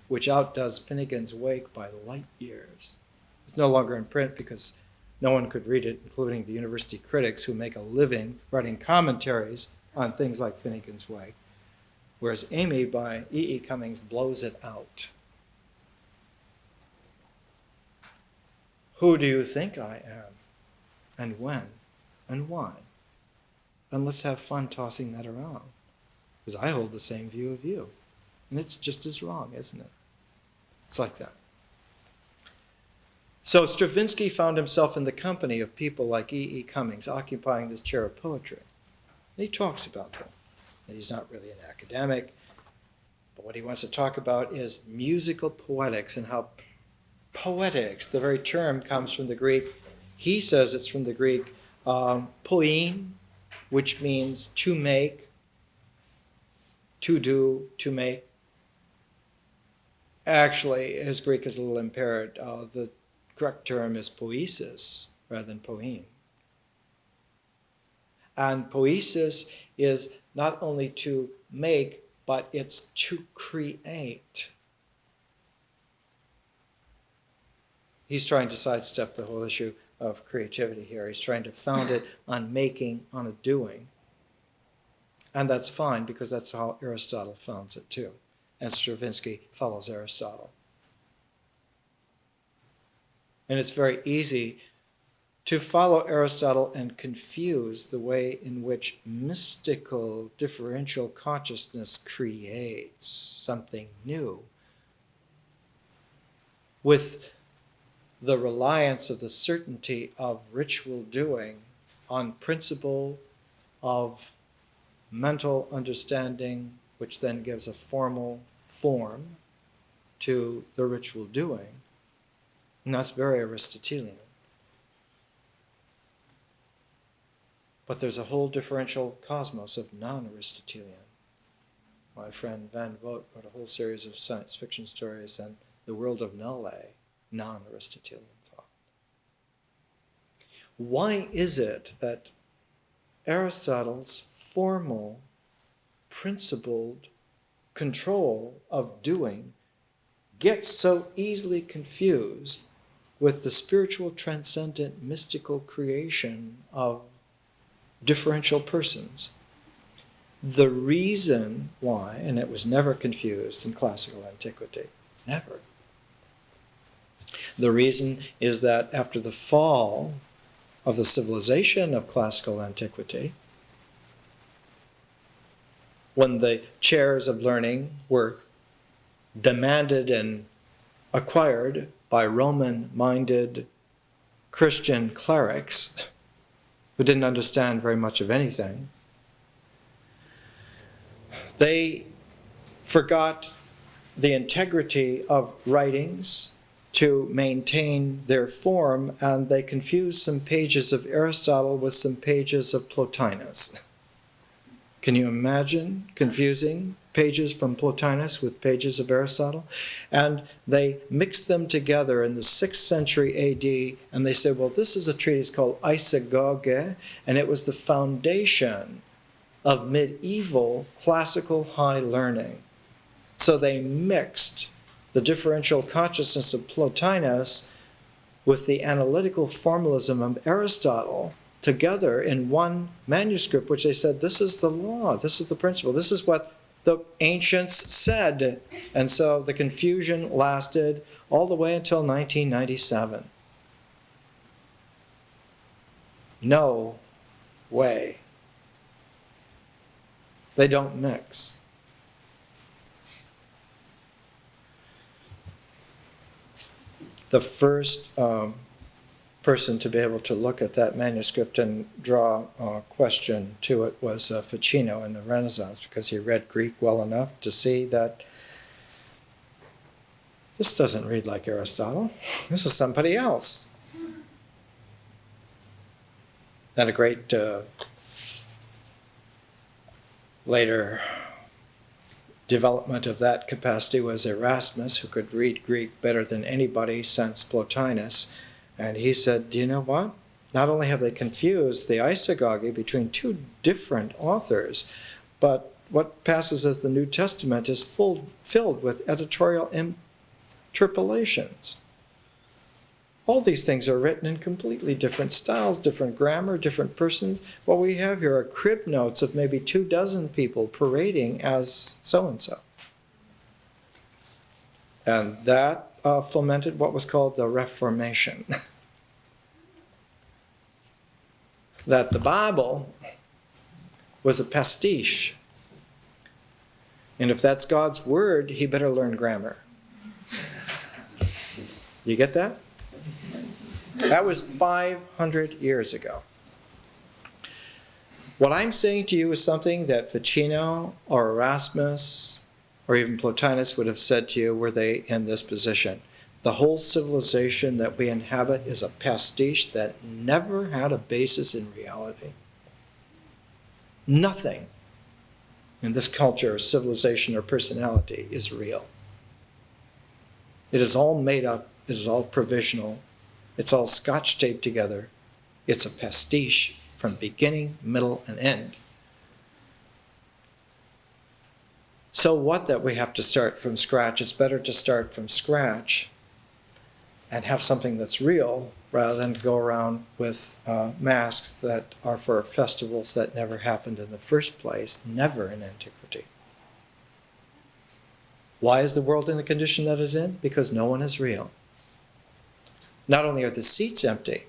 which outdoes Finnegan's Wake by light years. It's no longer in print because no one could read it, including the university critics who make a living writing commentaries on things like Finnegan's Wake, whereas Amy by E.E. Cummings blows it out. Who do you think I am? And when? And why? And let's have fun tossing that around, because I hold the same view of you. And it's just as wrong, isn't it? It's like that. So Stravinsky found himself in the company of people like E.E. Cummings occupying this chair of poetry. And he talks about them. And he's not really an academic, but what he wants to talk about is musical poetics and how poetics, the very term, comes from the Greek. He says it's from the Greek poiein, which means to make, to do, to make. Actually, his Greek is a little impaired. The correct term is poiesis rather than poiein. And poiesis is not only to make, but it's to create. He's trying to sidestep the whole issue of creativity here. He's trying to found it on making, on a doing. And that's fine, because that's how Aristotle founds it too. And Stravinsky follows Aristotle. And it's very easy to follow Aristotle and confuse the way in which mystical differential consciousness creates something new with the reliance of the certainty of ritual doing on principle of mental understanding, which then gives a formal form to the ritual doing. And that's very Aristotelian. But there's a whole differential cosmos of non-Aristotelian. My friend Van Vogt wrote a whole series of science fiction stories and the world of Null-A, non-Aristotelian thought. Why is it that Aristotle's formal, principled control of doing gets so easily confused with the spiritual, transcendent, mystical creation of differential persons? The reason why, and it was never confused in classical antiquity, never. The reason is that after the fall of the civilization of classical antiquity, when the chairs of learning were demanded and acquired by Roman-minded Christian clerics who didn't understand very much of anything, they forgot the integrity of writings to maintain their form, and they confused some pages of Aristotle with some pages of Plotinus. Can you imagine confusing pages from Plotinus with pages of Aristotle? And they mixed them together in the 6th century AD, and they said, well, this is a treatise called Isagoge, and it was the foundation of medieval classical high learning. So they mixed the differential consciousness of Plotinus with the analytical formalism of Aristotle together in one manuscript, which they said, this is the law, this is the principle, this is what the ancients said. And so the confusion lasted all the way until 1997. No way. They don't mix. The first person to be able to look at that manuscript and draw a question to it was Ficino in the Renaissance, because he read Greek well enough to see that this doesn't read like Aristotle. This is somebody else. Then a great later development of that capacity was Erasmus, who could read Greek better than anybody since Plotinus. And he said, do you know what? Not only have they confused the isagogy between two different authors, but what passes as the New Testament is filled with editorial interpolations. All these things are written in completely different styles, different grammar, different persons. What we have here are crib notes of maybe 24 people parading as so-and-so. And that fomented what was called the Reformation. That the Bible was a pastiche. And if that's God's word, he better learn grammar. You get that? That was 500 years ago. What I'm saying to you is something that Ficino or Erasmus or even Plotinus would have said to you were they in this position. The whole civilization that we inhabit is a pastiche that never had a basis in reality. Nothing in this culture, civilization, or personality is real. It is all made up. It is all provisional. It's all scotch taped together. It's a pastiche from beginning, middle, and end. So what that we have to start from scratch? It's better to start from scratch and have something that's real rather than go around with masks that are for festivals that never happened in the first place, never in antiquity. Why is the world in the condition that it's in? Because no one is real. Not only are the seats empty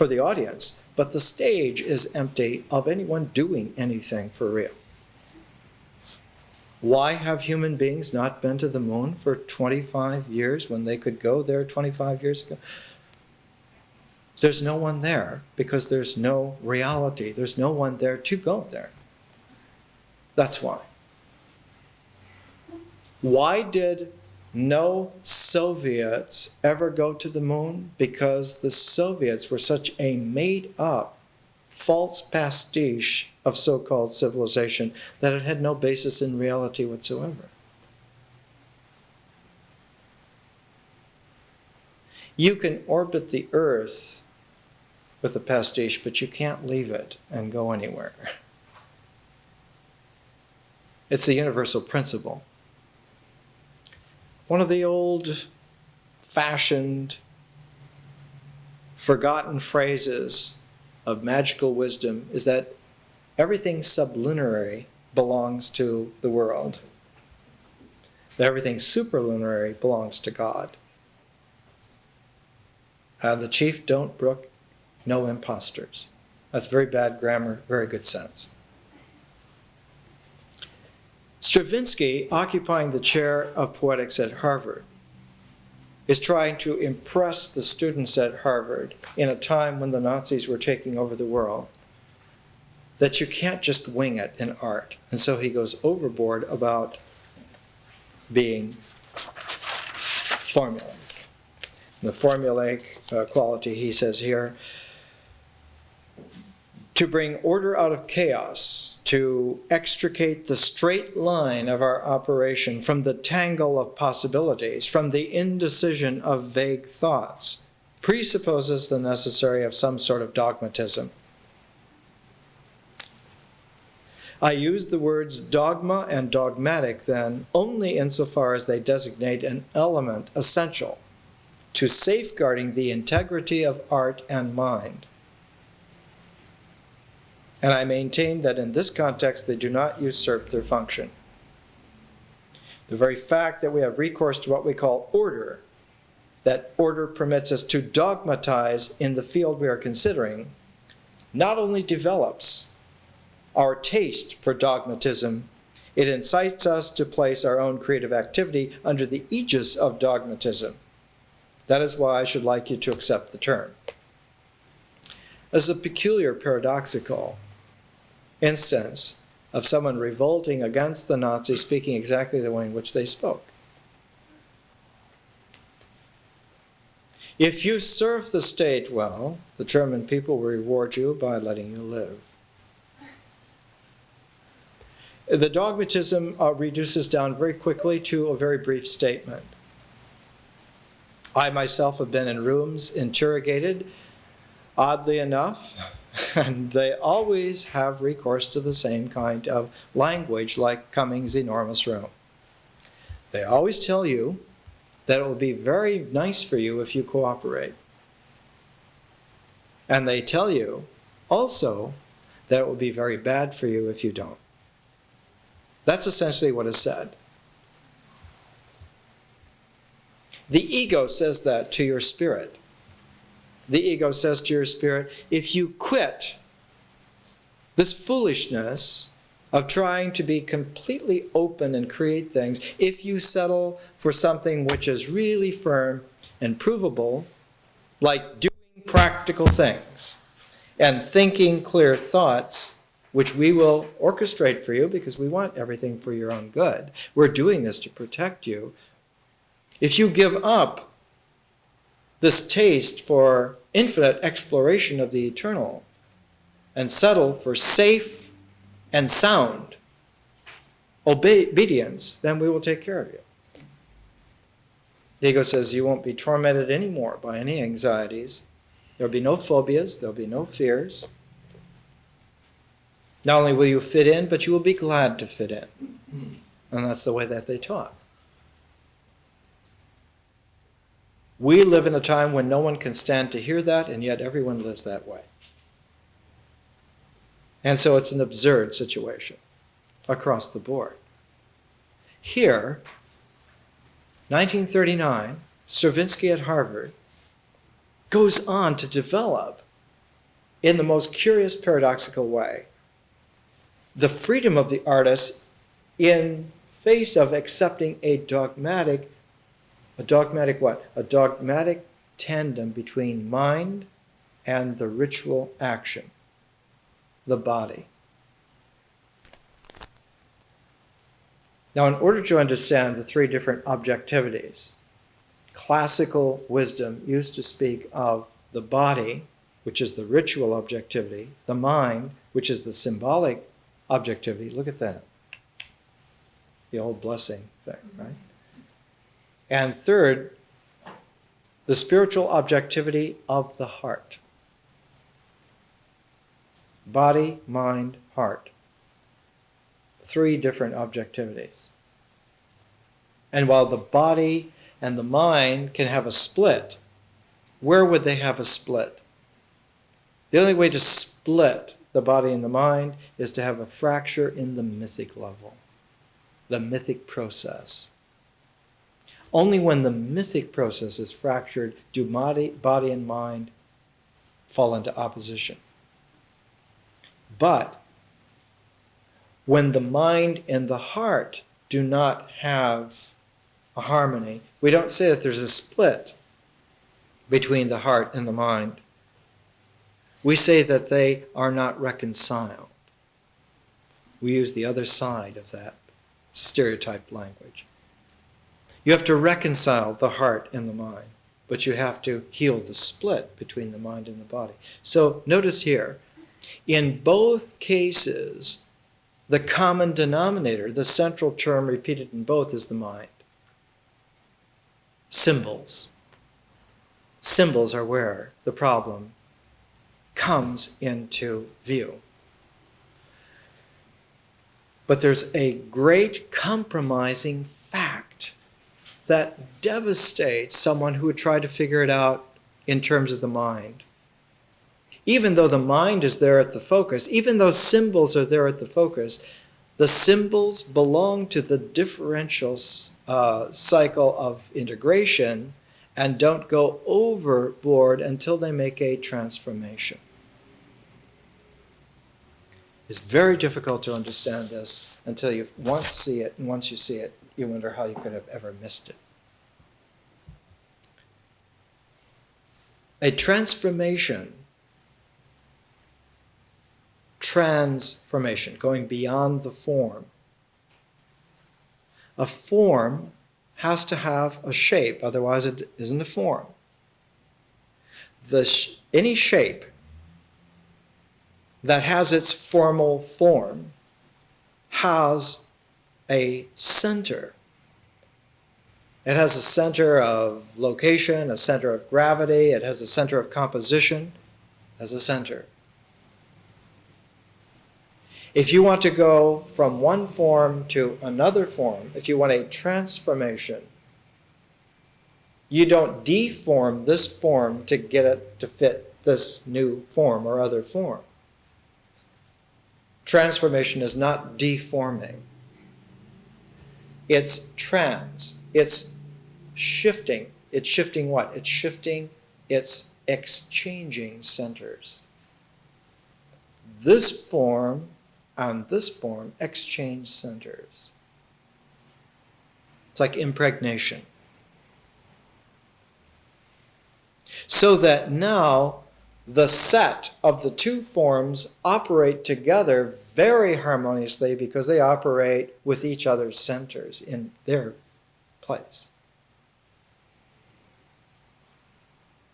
for the audience, but the stage is empty of anyone doing anything for real. Why have human beings not been to the moon for 25 years when they could go there 25 years ago? There's no one there because there's no reality. There's no one there to go there. That's why. Why did no Soviets ever go to the moon? Because the Soviets were such a made-up, false pastiche of so-called civilization that it had no basis in reality whatsoever. You can orbit the Earth with a pastiche, but you can't leave it and go anywhere. It's the universal principle. One of the old-fashioned, forgotten phrases of magical wisdom is that everything sublunary belongs to the world. That everything superlunary belongs to God. The chief don't brook no impostors. That's very bad grammar, very good sense. Stravinsky, occupying the chair of poetics at Harvard, is trying to impress the students at Harvard in a time when the Nazis were taking over the world that you can't just wing it in art. And so he goes overboard about being formulaic. The formulaic quality, he says here, to bring order out of chaos, to extricate the straight line of our operation from the tangle of possibilities, from the indecision of vague thoughts, presupposes the necessary of some sort of dogmatism. I use the words dogma and dogmatic, then, only insofar as they designate an element essential to safeguarding the integrity of art and mind. And I maintain that in this context they do not usurp their function. The very fact that we have recourse to what we call order, that order permits us to dogmatize in the field we are considering, not only develops our taste for dogmatism, it incites us to place our own creative activity under the aegis of dogmatism. That is why I should like you to accept the term. As a peculiar paradoxical instance of someone revolting against the Nazis speaking exactly the way in which they spoke. If you serve the state well, the German people will reward you by letting you live. The dogmatism reduces down very quickly to a very brief statement. I myself have been in rooms interrogated, oddly enough, and they always have recourse to the same kind of language like Cummings' enormous room. They always tell you that it will be very nice for you if you cooperate. And they tell you also that it will be very bad for you if you don't. That's essentially what is said. The ego says that to your spirit. The ego says to your spirit, if you quit this foolishness of trying to be completely open and create things, if you settle for something which is really firm and provable, like doing practical things and thinking clear thoughts, which we will orchestrate for you because we want everything for your own good. We're doing this to protect you. If you give up this taste for infinite exploration of the eternal and settle for safe and sound obedience, then we will take care of you. The ego says you won't be tormented anymore by any anxieties. There'll be no phobias, there'll be no fears. Not only will you fit in, but you will be glad to fit in. And that's the way that they taught. We live in a time when no one can stand to hear that, and yet everyone lives that way. And so it's an absurd situation across the board. Here, 1939, Stravinsky at Harvard goes on to develop in the most curious paradoxical way. The freedom of the artist in face of accepting a dogmatic what? A dogmatic tandem between mind and the ritual action, the body. Now, in order to understand the three different objectivities, classical wisdom used to speak of the body, which is the ritual objectivity, the mind, which is the symbolic objectivity. Look at that. The old blessing thing, right? And third, the spiritual objectivity of the heart. Body, mind, heart. Three different objectivities. And while the body and the mind can have a split, where would they have a split? The only way to split the body and the mind is to have a fracture in the mythic level, the mythic process. Only when the mythic process is fractured do body and mind fall into opposition. But when the mind and the heart do not have a harmony, we don't say that there's a split between the heart and the mind. We say that they are not reconciled. We use the other side of that stereotyped language. You have to reconcile the heart and the mind, but you have to heal the split between the mind and the body. So notice here, in both cases, the common denominator, the central term repeated in both, is the mind. Symbols. Symbols are where the problem comes into view. But there's a great compromising fact that devastates someone who would try to figure it out in terms of the mind. Even though the mind is there at the focus, even though symbols are there at the focus, the symbols belong to the differential cycle of integration and don't go overboard until they make a transformation. It's very difficult to understand this until you once see it, and once you see it, you wonder how you could have ever missed it. A transformation, going beyond the form. A form has to have a shape, otherwise it isn't a form. Any shape that has its formal form has a center. It has a center of location, a center of gravity, it has a center of composition, as a center. If you want to go from one form to another form, if you want a transformation, you don't deform this form to get it to fit this new form or other form. Transformation is not deforming. It's it's shifting. It's shifting what? It's exchanging centers. This form and this form exchange centers. It's like impregnation. So that now the set of the two forms operate together very harmoniously because they operate with each other's centers in their place.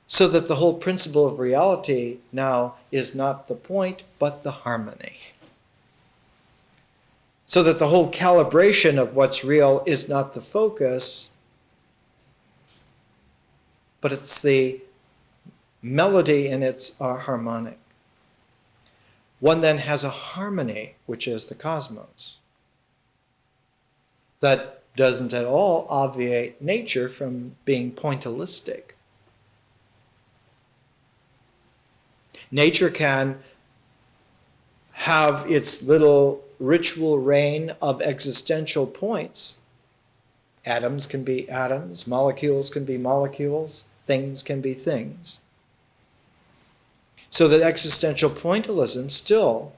So that the whole principle of reality now is not the point, but the harmony. So that the whole calibration of what's real is not the focus, but it's the melody in its harmonic. One then has a harmony, which is the cosmos. That doesn't at all obviate nature from being pointillistic. Nature can have its little ritual reign of existential points. Atoms can be atoms, molecules can be molecules, things can be things. So that existential pointillism still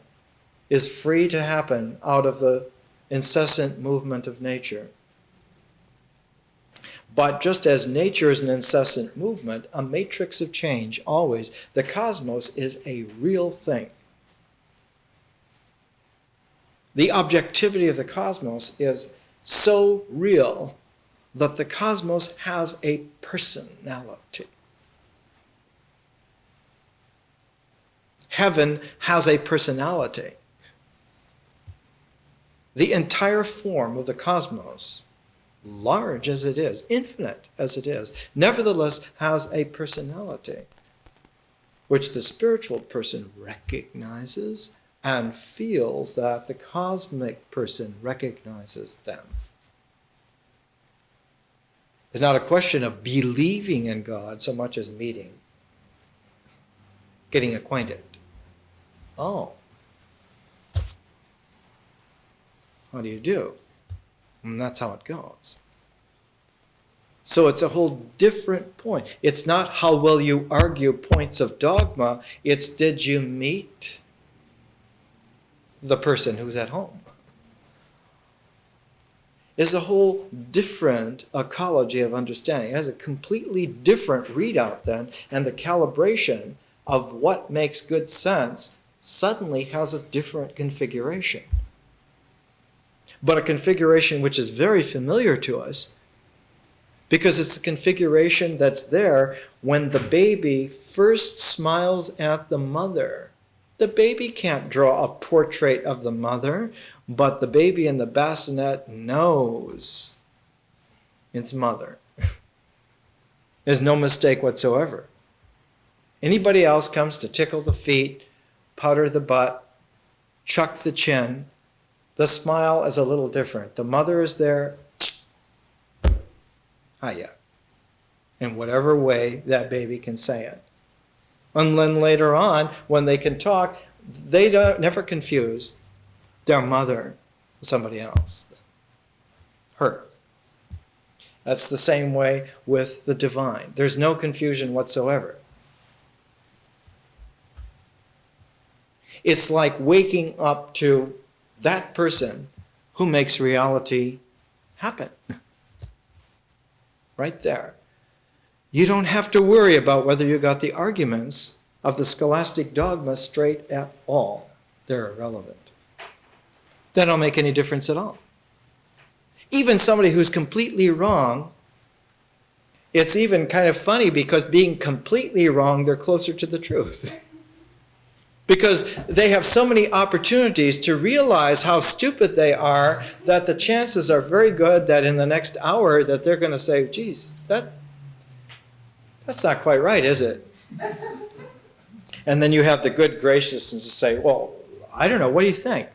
is free to happen out of the incessant movement of nature. But just as nature is an incessant movement, a matrix of change always, the cosmos is a real thing. The objectivity of the cosmos is so real that the cosmos has a personality. Heaven has a personality. The entire form of the cosmos, large as it is, infinite as it is, nevertheless has a personality, which the spiritual person recognizes and feels that the cosmic person recognizes them. It's not a question of believing in God so much as meeting, getting acquainted. Oh, how do you do? And that's how it goes. So it's a whole different point. It's not how well you argue points of dogma, it's did you meet the person who's at home? It's a whole different ecology of understanding. It has a completely different readout then, and the calibration of what makes good sense suddenly has a different configuration. But a configuration which is very familiar to us, because it's a configuration that's there when the baby first smiles at the mother. The baby can't draw a portrait of the mother, but the baby in the bassinet knows its mother. There's no mistake whatsoever. Anybody else comes to tickle the feet, powder the butt, chuck the chin, the smile is a little different. The mother is there, hiya, in whatever way that baby can say it. And then later on, when they can talk, they never confuse their mother with somebody else. Her. That's the same way with the divine. There's no confusion whatsoever. It's like waking up to that person who makes reality happen. Right there. You don't have to worry about whether you got the arguments of the scholastic dogma straight at all. They're irrelevant. They don't make any difference at all. Even somebody who's completely wrong, it's even kind of funny because being completely wrong, they're closer to the truth. Because they have so many opportunities to realize how stupid they are that the chances are very good that in the next hour that they're going to say, geez, that's not quite right, is it? And then you have the good graciousness to say, well, I don't know, what do you think?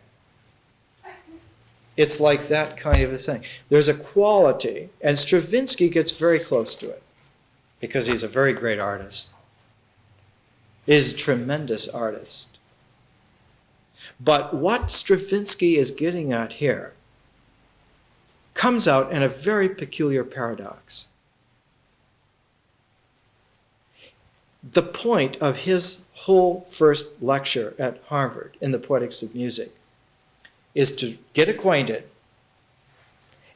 It's like that kind of a thing. There's a quality, and Stravinsky gets very close to it because he's a very great artist. Is a tremendous artist. But what Stravinsky is getting at here comes out in a very peculiar paradox. The point of his whole first lecture at Harvard in the Poetics of Music is to get acquainted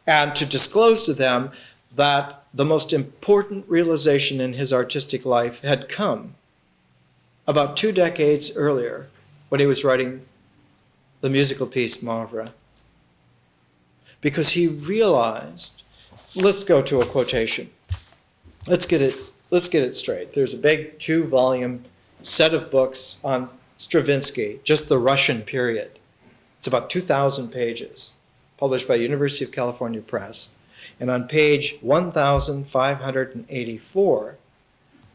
and to disclose to them that the most important realization in his artistic life had come about 2 decades earlier when he was writing the musical piece Mavra. Because he realized, let's go to a quotation. Let's get it straight. There's a big 2-volume set of books on Stravinsky, just the Russian period. It's about 2,000 pages, published by University of California Press. And on page 1584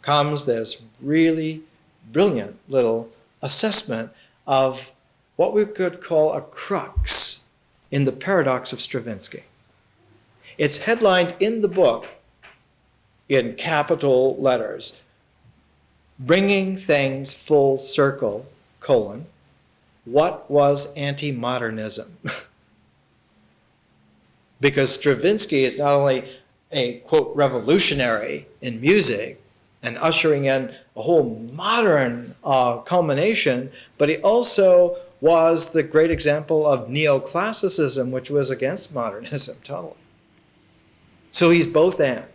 comes this really brilliant little assessment of what we could call a crux in the paradox of Stravinsky. It's headlined in the book in capital letters, Bringing Things Full Circle, : what was anti-modernism? Because Stravinsky is not only a, quote, revolutionary in music, and ushering in a whole modern culmination, but he also was the great example of neoclassicism, which was against modernism totally. So he's both and,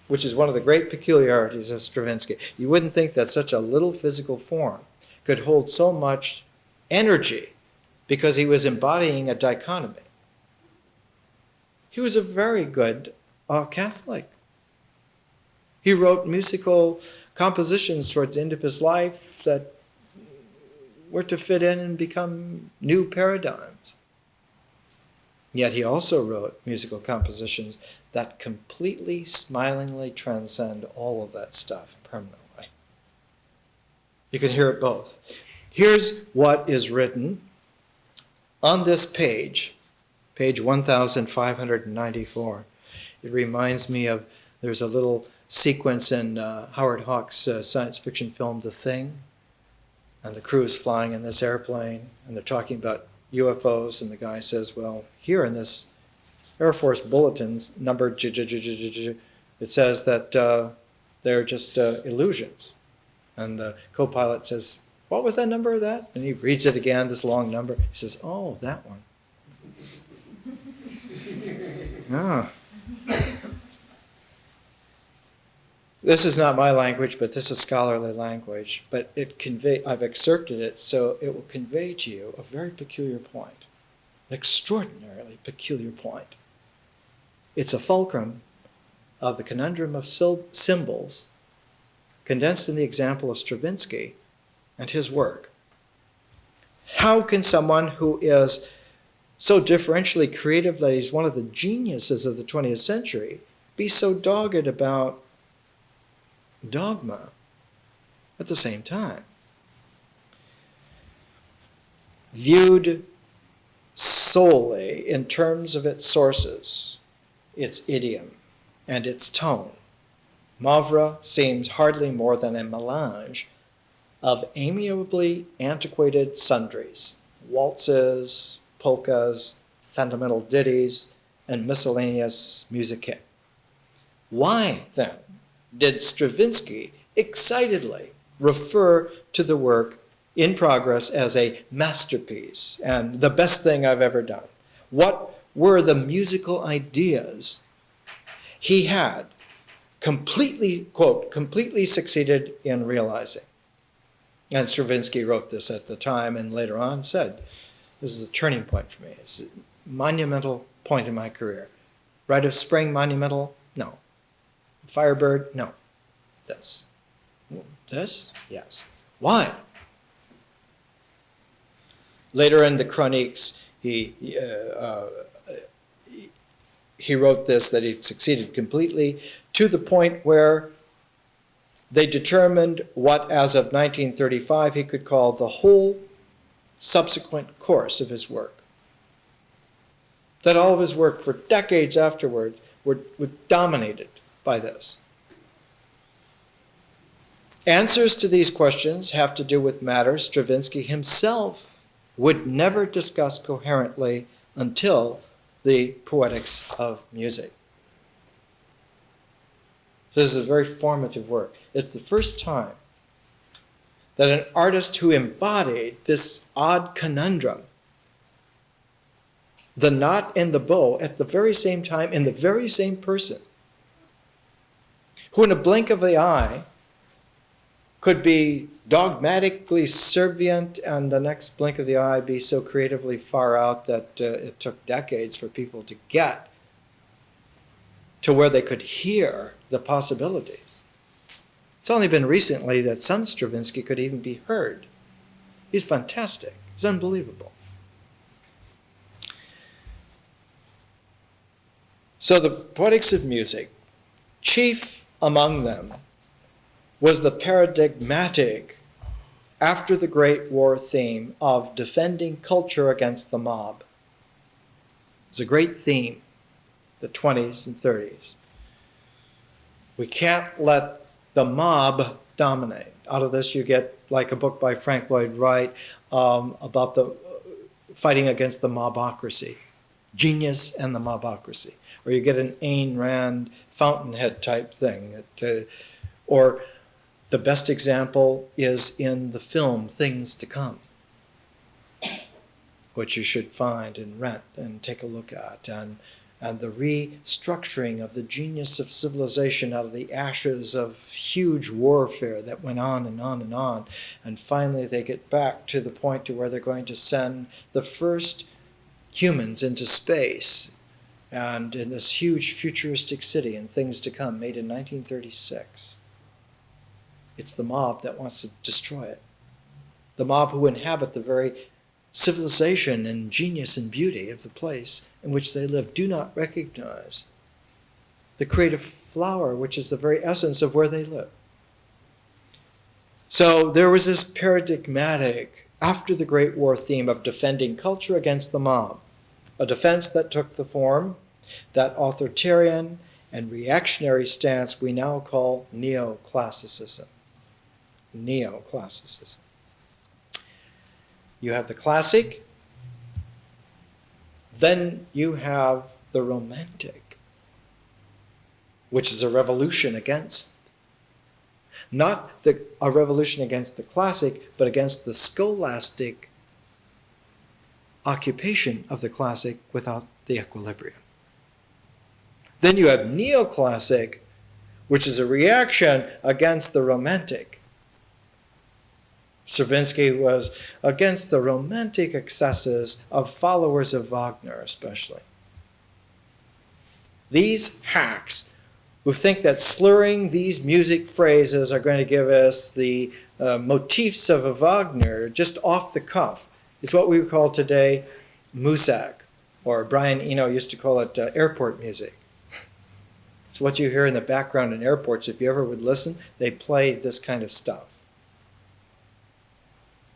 which is one of the great peculiarities of Stravinsky. You wouldn't think that such a little physical form could hold so much energy because he was embodying a dichotomy. He was a very good Catholic. He wrote musical compositions towards the end of his life that were to fit in and become new paradigms. Yet he also wrote musical compositions that completely, smilingly transcend all of that stuff permanently. You can hear it both. Here's what is written on this page, page 1594. It reminds me of, there's a little sequence in Howard Hawks' science fiction film, The Thing, and the crew is flying in this airplane, and they're talking about UFOs, and the guy says, well, here in this Air Force bulletins, number, it says that they're just illusions. And the co-pilot says, what was that number of that? And he reads it again, this long number. He says, oh, that one. Ah. This is not my language, but this is scholarly language. But I've excerpted it, so it will convey to you a very peculiar point, an extraordinarily peculiar point. It's a fulcrum of the conundrum of symbols condensed in the example of Stravinsky and his work. How can someone who is so differentially creative that he's one of the geniuses of the 20th century be so dogged about dogma at the same time? Viewed solely in terms of its sources, its idiom, and its tone, Mavra seems hardly more than a melange of amiably antiquated sundries, waltzes, polkas, sentimental ditties, and miscellaneous musique. Why, then, did Stravinsky excitedly refer to the work in progress as a masterpiece and the best thing I've ever done? What were the musical ideas he had completely, quote, completely succeeded in realizing? And Stravinsky wrote this at the time and later on said, this is a turning point for me. It's a monumental point in my career. Rite of Spring, monumental? No. Firebird? No. This. This? Yes. Why? Later in the Chroniques, he wrote this, that he succeeded completely, to the point where they determined what, as of 1935, he could call the whole subsequent course of his work. That all of his work for decades afterwards were dominated by this. Answers to these questions have to do with matters Stravinsky himself would never discuss coherently until the Poetics of Music. This is a very formative work. It's the first time that an artist who embodied this odd conundrum, the knot and the bow at the very same time in the very same person, who in a blink of the eye could be dogmatically servient and the next blink of the eye be so creatively far out that it took decades for people to get to where they could hear the possibilities. It's only been recently that some Stravinsky could even be heard. He's fantastic. He's unbelievable. So the Poetics of Music, chief among them was the paradigmatic, after the Great War theme of defending culture against the mob. It's a great theme, the 20s and 30s. We can't let the mob dominate. Out of this you get like a book by Frank Lloyd Wright about the fighting against the mobocracy, genius and the mobocracy. Or you get an Ayn Rand Fountainhead type thing that Or the best example is in the film Things to Come, which you should find and rent and take a look at, and the restructuring of the genius of civilization out of the ashes of huge warfare that went on and on and on. And finally they get back to the point to where they're going to send the first humans into space, and in this huge futuristic city in Things to Come, made in 1936. It's the mob that wants to destroy it. The mob who inhabit the very civilization and genius and beauty of the place in which they live do not recognize the creative flower, which is the very essence of where they live. So there was this paradigmatic, after the Great War theme of defending culture against the mob, a defense that took the form, that authoritarian and reactionary stance we now call neoclassicism. Neoclassicism. You have the classic, then you have the romantic, which is a revolution against, not a revolution against the classic, but against the scholastic occupation of the classic without the equilibrium. Then you have neoclassic, which is a reaction against the romantic. Stravinsky was against the romantic excesses of followers of Wagner, especially. These hacks who think that slurring these music phrases are going to give us the motifs of a Wagner just off the cuff is what we would call today Musak, or Brian Eno used to call it airport music. It's what you hear in the background in airports. If you ever would listen, they play this kind of stuff.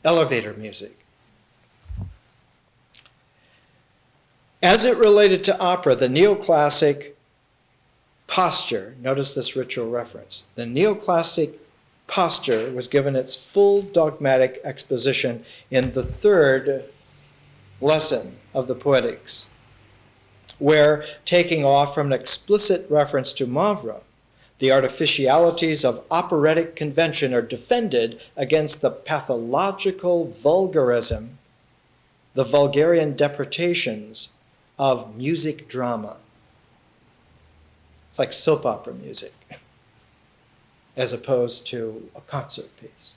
Elevator music. As it related to opera, the neoclassic posture, notice this ritual reference, the neoclassic posture was given its full dogmatic exposition in the third lesson of the Poetics, where, taking off from an explicit reference to Mavra, the artificialities of operatic convention are defended against the pathological vulgarism, the vulgarian depredations of music drama. It's like soap opera music, as opposed to a concert piece.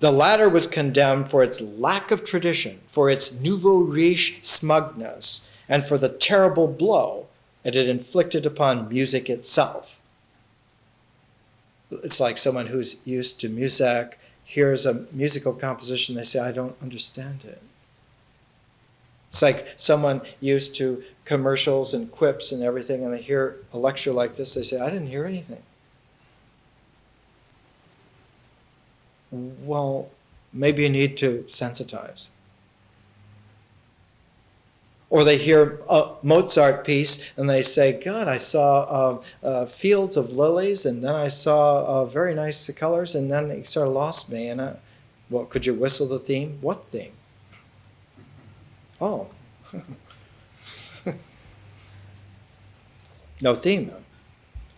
The latter was condemned for its lack of tradition, for its nouveau riche smugness, and for the terrible blow it had inflicted upon music itself. It's like someone who's used to music hears a musical composition, they say, I don't understand it. It's like someone used to commercials and quips and everything, and they hear a lecture like this, they say, I didn't hear anything. Well, maybe you need to sensitize. Or they hear a Mozart piece and they say, God, I saw fields of lilies, and then I saw very nice colors, and then it sort of lost me. And well, could you whistle the theme? What theme? Oh. No theme. No.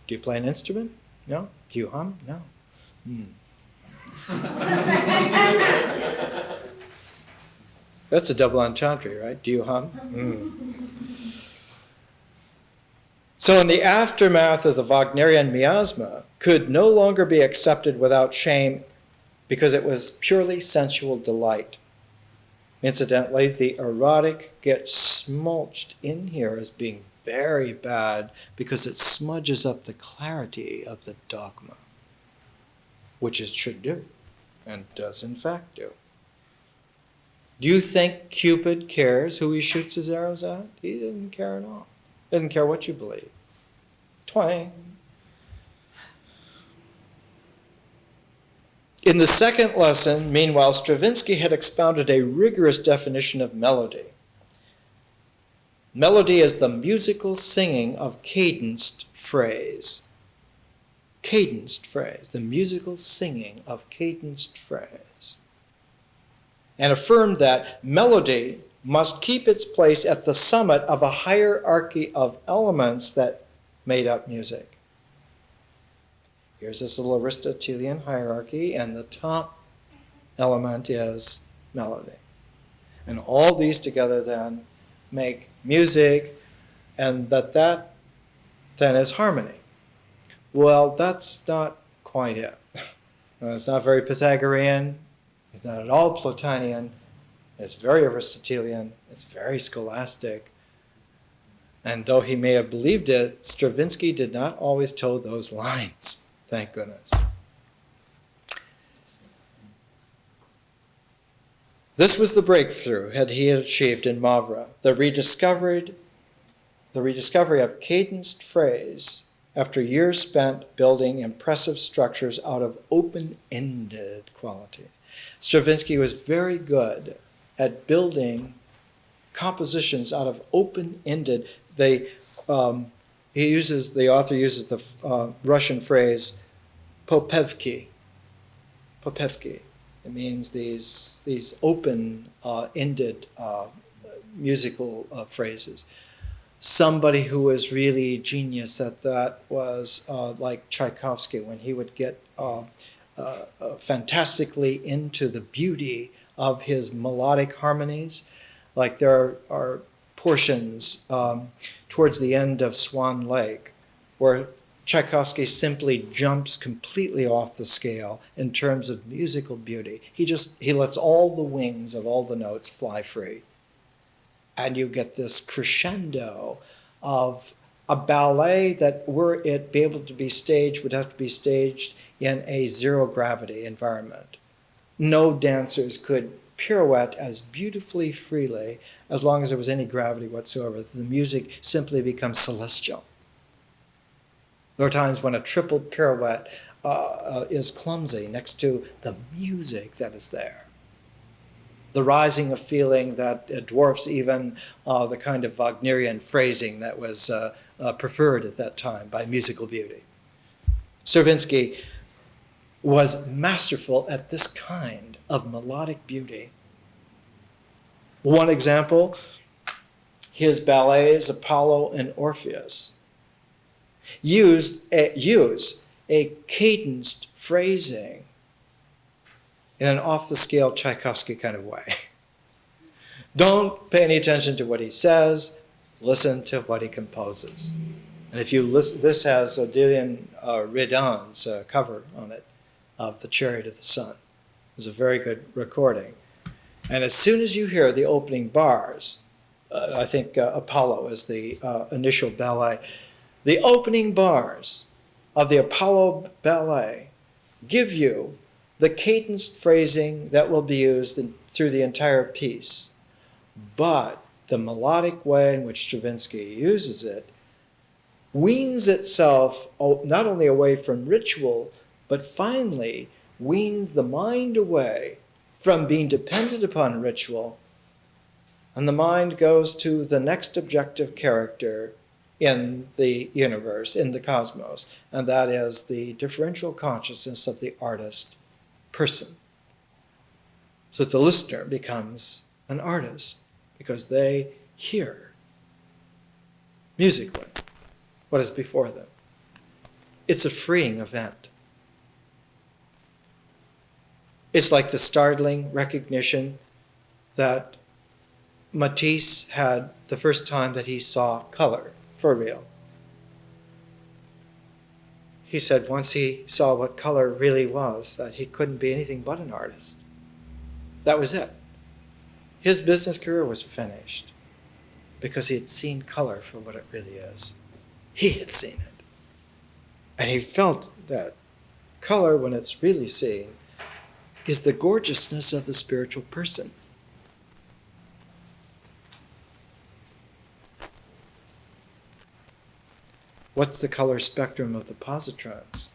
Do you play an instrument? No. Do you hum? No. That's a double entendre, right? Do you hum? So in the aftermath of the Wagnerian miasma, could no longer be accepted without shame because it was purely sensual delight. Incidentally, the erotic gets smulched in here as being very bad because it smudges up the clarity of the dogma, which it should do, and does in fact do. Do you think Cupid cares who he shoots his arrows at? He doesn't care at all. He doesn't care what you believe. Twang. In the second lesson, meanwhile, Stravinsky had expounded a rigorous definition of melody. Melody is the musical singing of cadenced phrase. Cadenced phrase, the musical singing of cadenced phrase. And affirmed that melody must keep its place at the summit of a hierarchy of elements that made up music. Here's this little Aristotelian hierarchy, and the top element is melody. And all these together then make music, and that then is harmony. Well, that's not quite it. It's not very Pythagorean. It's not at all Platonian. It's very Aristotelian. It's very scholastic. And though he may have believed it, Stravinsky did not always toe those lines. Thank goodness. This was the breakthrough that he had achieved in Mavra, the rediscovery of cadenced phrase after years spent building impressive structures out of open-ended qualities. Stravinsky was very good at building compositions out of open-ended. The author uses the Russian phrase popevki. Popevki. It means these open-ended musical phrases. Somebody who was really genius at that was like Tchaikovsky, when he would get fantastically into the beauty of his melodic harmonies. Like there are portions towards the end of Swan Lake where Tchaikovsky simply jumps completely off the scale in terms of musical beauty. He lets all the wings of all the notes fly free. And you get this crescendo of a ballet that, were it be able to be staged, would have to be staged in a zero gravity environment. No dancers could pirouette as beautifully freely as long as there was any gravity whatsoever. The music simply becomes celestial. There are times when a triple pirouette is clumsy next to the music that is there. The rising of feeling that dwarfs even the kind of Wagnerian phrasing that was preferred at that time by musical beauty. Stravinsky was masterful at this kind of melodic beauty. One example, his ballets Apollo and Orpheus use a cadenced phrasing in an off-the-scale Tchaikovsky kind of way. Don't pay any attention to what he says, listen to what he composes. And if you listen, this has Odilon Redon's cover on it of The Chariot of the Sun. It's a very good recording. And as soon as you hear the opening bars, I think Apollo is the initial ballet, the opening bars of the Apollo ballet give you the cadenced phrasing that will be used through the entire piece. But the melodic way in which Stravinsky uses it weans itself not only away from ritual, but finally weans the mind away from being dependent upon ritual, and the mind goes to the next objective character in the universe, in the cosmos, and that is the differential consciousness of the artist person. So that the listener becomes an artist because they hear musically what is before them. It's a freeing event. It's like the startling recognition that Matisse had the first time that he saw color for real. He said once he saw what color really was, that he couldn't be anything but an artist. That was it. His business career was finished because he had seen color for what it really is. He had seen it. And he felt that color, when it's really seen, is the gorgeousness of the spiritual person. What's the color spectrum of the positrons?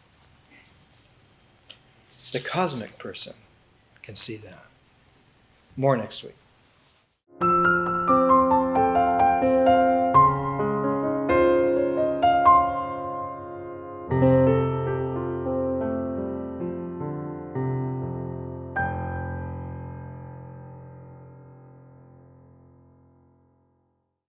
The cosmic person can see that. More next week.